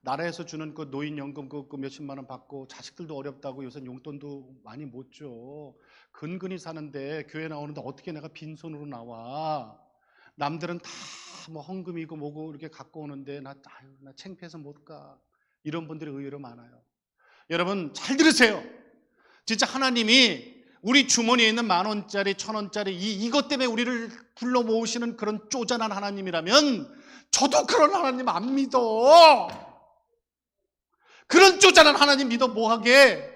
나라에서 주는 그 노인연금 그 몇십만 원 받고 자식들도 어렵다고 요새 용돈도 많이 못 줘. 근근히 사는데 교회 나오는데 어떻게 내가 빈손으로 나와? 남들은 다 뭐 헌금이고 뭐고 이렇게 갖고 오는데 나 창피해서 못 가. 이런 분들이 의외로 많아요. 여러분 잘 들으세요. 진짜 하나님이 우리 주머니에 있는 10,000원짜리 1,000원짜리 이것 때문에 우리를 불러 모으시는 그런 쪼잔한 하나님이라면 저도 그런 하나님 안 믿어. 그런 쪼잔한 하나님 믿어 뭐하게.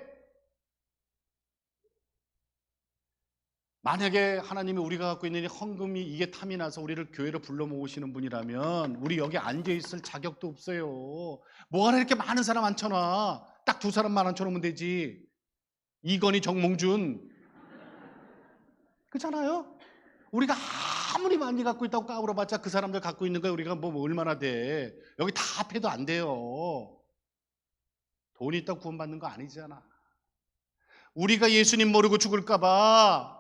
만약에 하나님이 우리가 갖고 있는 헌금이 이게 탐이 나서 우리를 교회로 불러 모으시는 분이라면 우리 여기 앉아있을 자격도 없어요. 뭐하러 이렇게 많은 사람 앉혀놔. 딱 두 사람만 앉혀놓으면 되지. 이건희 정몽준 그렇잖아요. 우리가 아무리 많이 갖고 있다고 까불어봤자 그 사람들 갖고 있는 거 우리가 뭐 얼마나 돼. 여기 다 합해도 안 돼요. 돈이 있다고 구원받는 거 아니잖아. 우리가 예수님 모르고 죽을까 봐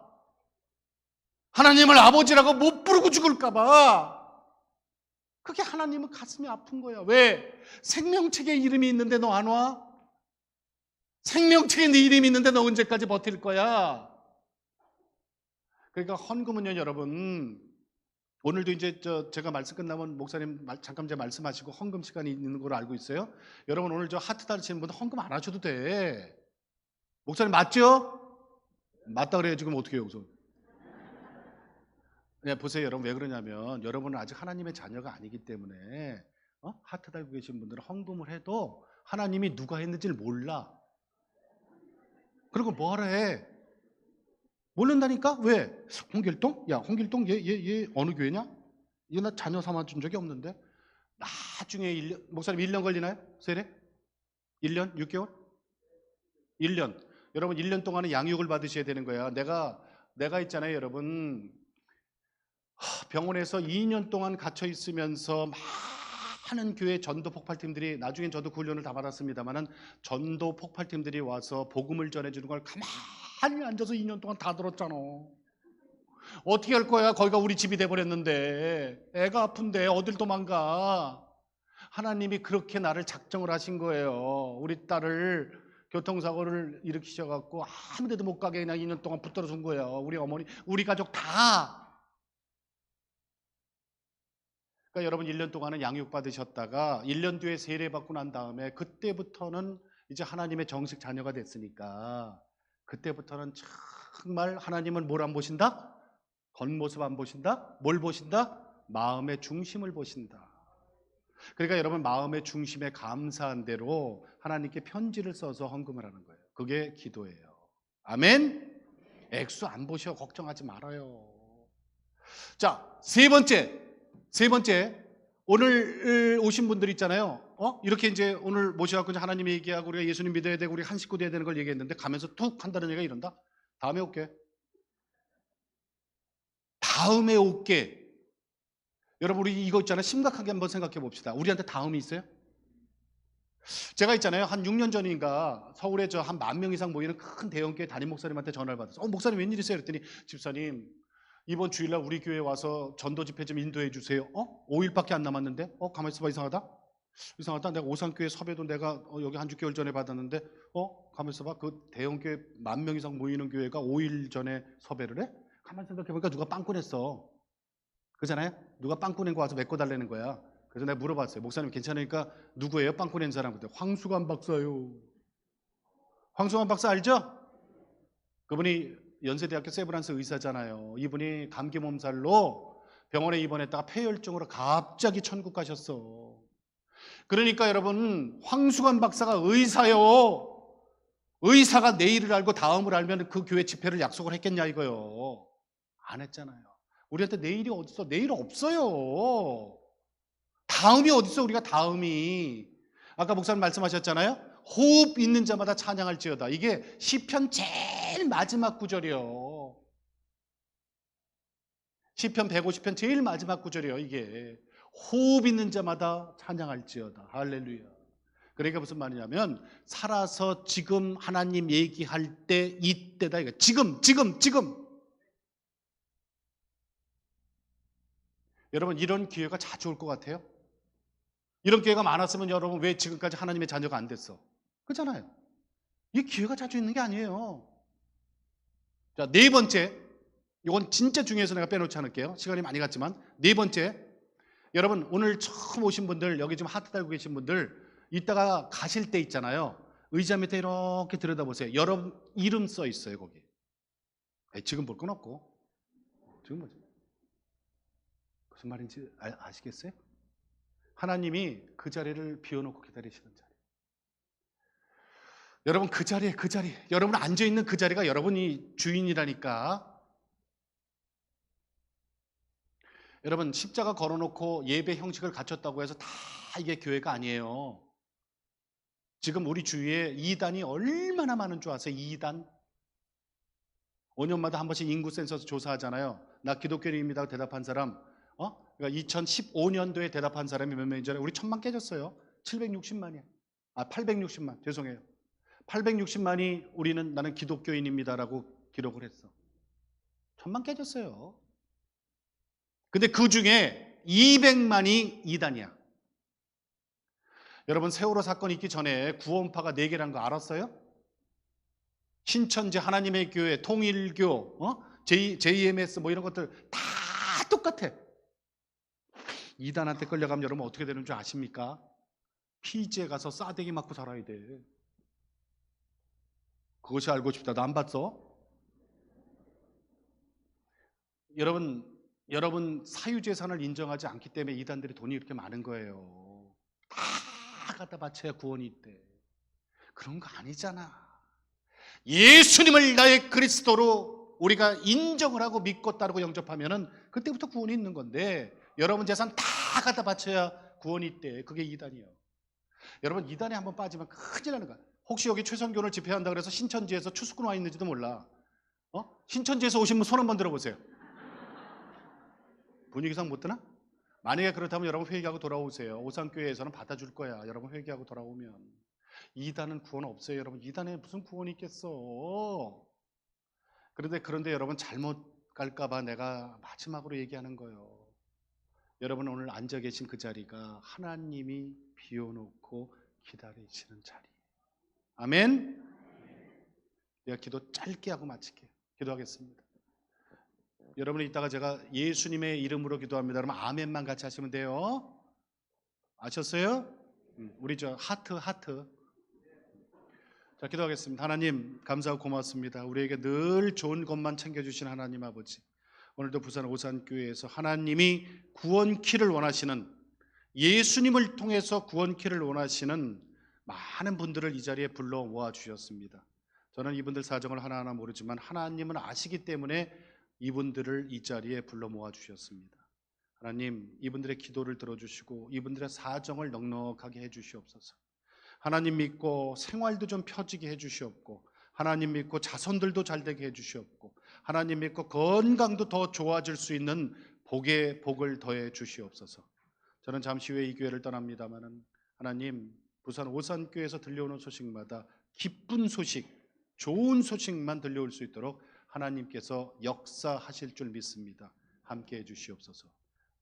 하나님을 아버지라고 못 부르고 죽을까 봐 그게 하나님은 가슴이 아픈 거야. 왜? 생명책에 이름이 있는데 너 안 와? 생명책에 네 이름이 있는데 너 언제까지 버틸 거야? 그러니까 헌금은요 여러분 오늘도 이제 제가 말씀 끝나면 목사님 잠깐 말씀하시고 헌금 시간이 있는 걸로 알고 있어요. 여러분 오늘 저 하트 다르시는 분들 헌금 안 하셔도 돼. 목사님 맞죠? 맞다 그래요. 지금 어떻게 해요 우선? 네, 보세요 여러분 왜 그러냐면 여러분은 아직 하나님의 자녀가 아니기 때문에 하트 달고 계신 분들은 헌금을 해도 하나님이 누가 했는지를 몰라. 그리고 뭐하러 해? 모른다니까? 왜? 홍길동? 야 홍길동 얘 어느 교회냐? 얘 나 자녀 삼아준 적이 없는데 나중에 1년 목사님 1년 걸리나요? 세례? 1년? 6개월? 1년. 여러분 1년 동안은 양육을 받으셔야 되는 거야. 내가 있잖아요 여러분 병원에서 2년 동안 갇혀 있으면서 많은 교회 전도 폭발팀들이 나중엔 저도 그 훈련을 다 받았습니다만은 전도 폭발팀들이 와서 복음을 전해주는 걸 가만히 앉아서 2년 동안 다 들었잖아. 어떻게 할 거야? 거기가 우리 집이 돼버렸는데 애가 아픈데 어딜 도망가. 하나님이 그렇게 나를 작정을 하신 거예요. 우리 딸을 교통사고를 일으키셔갖고 아무 데도 못 가게 그냥 2년 동안 붙들어 준 거예요. 우리 어머니 우리 가족 다. 그러니까 여러분 1년 동안은 양육받으셨다가 1년 뒤에 세례받고 난 다음에 그때부터는 이제 하나님의 정식 자녀가 됐으니까 그때부터는 정말 하나님은 뭘 안 보신다? 겉모습 안 보신다? 뭘 보신다? 마음의 중심을 보신다. 그러니까 여러분 마음의 중심에 감사한 대로 하나님께 편지를 써서 헌금을 하는 거예요. 그게 기도예요. 아멘? 액수 안 보셔. 걱정하지 말아요. 자, 세 번째 오늘 오신 분들 있잖아요. 이렇게 이제 오늘 모셔갖고 이제 하나님 얘기하고 우리가 예수님 믿어야 되고 우리가 한 식구 돼야 되는 걸 얘기했는데 가면서 툭 한다는 얘기가 이런다. 다음에 올게. 다음에 올게. 여러분 우리 이거 있잖아요. 심각하게 한번 생각해 봅시다. 우리한테 다음이 있어요? 제가 있잖아요. 한 6년 전인가 서울에 저 한 10,000명 이상 모이는 큰 대형교회 담임 목사님한테 전화를 받았어요. 목사님 웬일이세요? 그랬더니 집사님 이번 주일날 우리 교회 와서 전도 집회 좀 인도해 주세요. 5일밖에 안 남았는데 가만히 있어봐. 이상하다. 내가 오산교회 섭외도 내가 여기 한 6개월 전에 받았는데 가만히 있어봐. 그 대형교회 10,000명 이상 모이는 교회가 5일 전에 섭외를 해? 가만히 생각해보니까 누가 빵꾸냈어. 그잖아요? 누가 빵꾸낸 거 와서 메꿔달라는 거야. 그래서 내가 물어봤어요. 목사님 괜찮으니까 누구예요? 빵꾸낸 사람. 그때 황수관 박사요. 황수관 박사 알죠? 그분이 연세대학교 세브란스 의사잖아요. 이분이 감기 몸살로 병원에 입원했다가 폐혈증으로 갑자기 천국 가셨어. 그러니까 여러분 황수관 박사가 의사요. 의사가 내일을 알고 다음을 알면 그 교회 집회를 약속을 했겠냐 이거요. 안 했잖아요. 우리한테 내일이 어딨어? 내일 없어요. 다음이 어딨어? 우리가 다음이. 아까 목사님 말씀하셨잖아요. 호흡 있는 자마다 찬양할지어다. 이게 시편 제일 마지막 구절이요. 시편 150편 제일 마지막 구절이요. 이게 호흡 있는 자마다 찬양할지어다. 할렐루야. 그러니까 무슨 말이냐면 살아서 지금 하나님 얘기할 때 이때다. 이거 지금. 여러분 이런 기회가 자주 올 것 같아요? 이런 기회가 많았으면 여러분 왜 지금까지 하나님의 자녀가 안 됐어? 그렇잖아요. 이 기회가 자주 있는 게 아니에요. 자, 네 번째. 이건 진짜 중요해서 내가 빼놓지 않을게요. 시간이 많이 갔지만. 네 번째. 여러분 오늘 처음 오신 분들 여기 지금 하트 달고 계신 분들 이따가 가실 때 있잖아요. 의자 밑에 이렇게 들여다보세요. 여러분 이름 써 있어요 거기. 지금 볼 건 없고. 지금 뭐지? 무슨 말인지 아시겠어요? 하나님이 그 자리를 비워놓고 기다리시는 자리. 여러분 그 자리 여러분 앉아있는 그 자리가 여러분이 주인이라니까. 여러분 십자가 걸어놓고 예배 형식을 갖췄다고 해서 다 이게 교회가 아니에요. 지금 우리 주위에 이단이 얼마나 많은 줄 아세요? 이단 5년마다 한 번씩 인구 센서스 조사하잖아요. 나 기독교인입니다 대답한 사람 그러니까 2015년도에 대답한 사람이 몇 명인지 알아요? 우리 1,000만 깨졌어요. 760만이야. 860만 죄송해요. 860만이 우리는 나는 기독교인입니다라고 기록을 했어. 1,000만 깨졌어요. 근데 그 중에 200만이 이단이야. 여러분 세월호 사건 있기 전에 구원파가 4개라는 거 알았어요? 신천지 하나님의 교회, 통일교, JMS 뭐 이런 것들 다 똑같아. 이단한테 끌려가면 여러분 어떻게 되는 줄 아십니까? 피지에 가서 싸대기 맞고 살아야 돼. 그것이 알고 싶다. 너 안 봤어? 여러분 사유재산을 인정하지 않기 때문에 이단들이 돈이 이렇게 많은 거예요. 다 갖다 바쳐야 구원이 있대. 그런 거 아니잖아. 예수님을 나의 그리스도로 우리가 인정을 하고 믿고 따르고 영접하면은 그때부터 구원이 있는 건데 여러분 재산 다 갖다 바쳐야 구원이 있대. 그게 이단이에요. 여러분 이단에 한번 빠지면 큰일 나는 거야. 혹시 여기 최선교를 집회한다 그래서 신천지에서 추수꾼 와 있는지도 몰라. 신천지에서 오신 분 손 한번 들어보세요. 분위기상 못 드나? 만약에 그렇다면 여러분 회개하고 돌아오세요. 오산교회에서는 받아줄 거야. 여러분 회개하고 돌아오면. 이단은 구원 없어요. 여러분 이단에 무슨 구원이 있겠어. 그런데 여러분 잘못 갈까봐 내가 마지막으로 얘기하는 거예요. 여러분 오늘 앉아 계신 그 자리가 하나님이 비워놓고 기다리시는 자리. 아멘. 내가 기도 짧게 하고 마칠게요. 기도하겠습니다. 여러분 이따가 제가 예수님의 이름으로 기도합니다. 그러면 아멘만 같이 하시면 돼요. 아셨어요? 우리 저 하트. 자, 기도하겠습니다. 하나님 감사하고 고맙습니다. 우리에게 늘 좋은 것만 챙겨주신 하나님 아버지, 오늘도 부산 오산교회에서 하나님이 구원키를 원하시는, 예수님을 통해서 구원키를 원하시는 많은 분들을 이 자리에 불러 모아주셨습니다. 저는 이분들 사정을 하나하나 모르지만 하나님은 아시기 때문에 이분들을 이 자리에 불러 모아주셨습니다. 하나님, 이분들의 기도를 들어주시고 이분들의 사정을 넉넉하게 해주시옵소서. 하나님 믿고 생활도 좀 펴지게 해주시옵고, 하나님 믿고 자손들도 잘되게 해주시옵고, 하나님 믿고 건강도 더 좋아질 수 있는 복에 복을 더해 주시옵소서. 저는 잠시 후에 이 교회를 떠납니다마는 하나님, 부산 오산교회에서 들려오는 소식마다 기쁜 소식, 좋은 소식만 들려올 수 있도록 하나님께서 역사하실 줄 믿습니다. 함께 해 주시옵소서.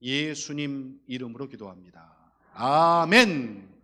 예수님 이름으로 기도합니다. 아멘.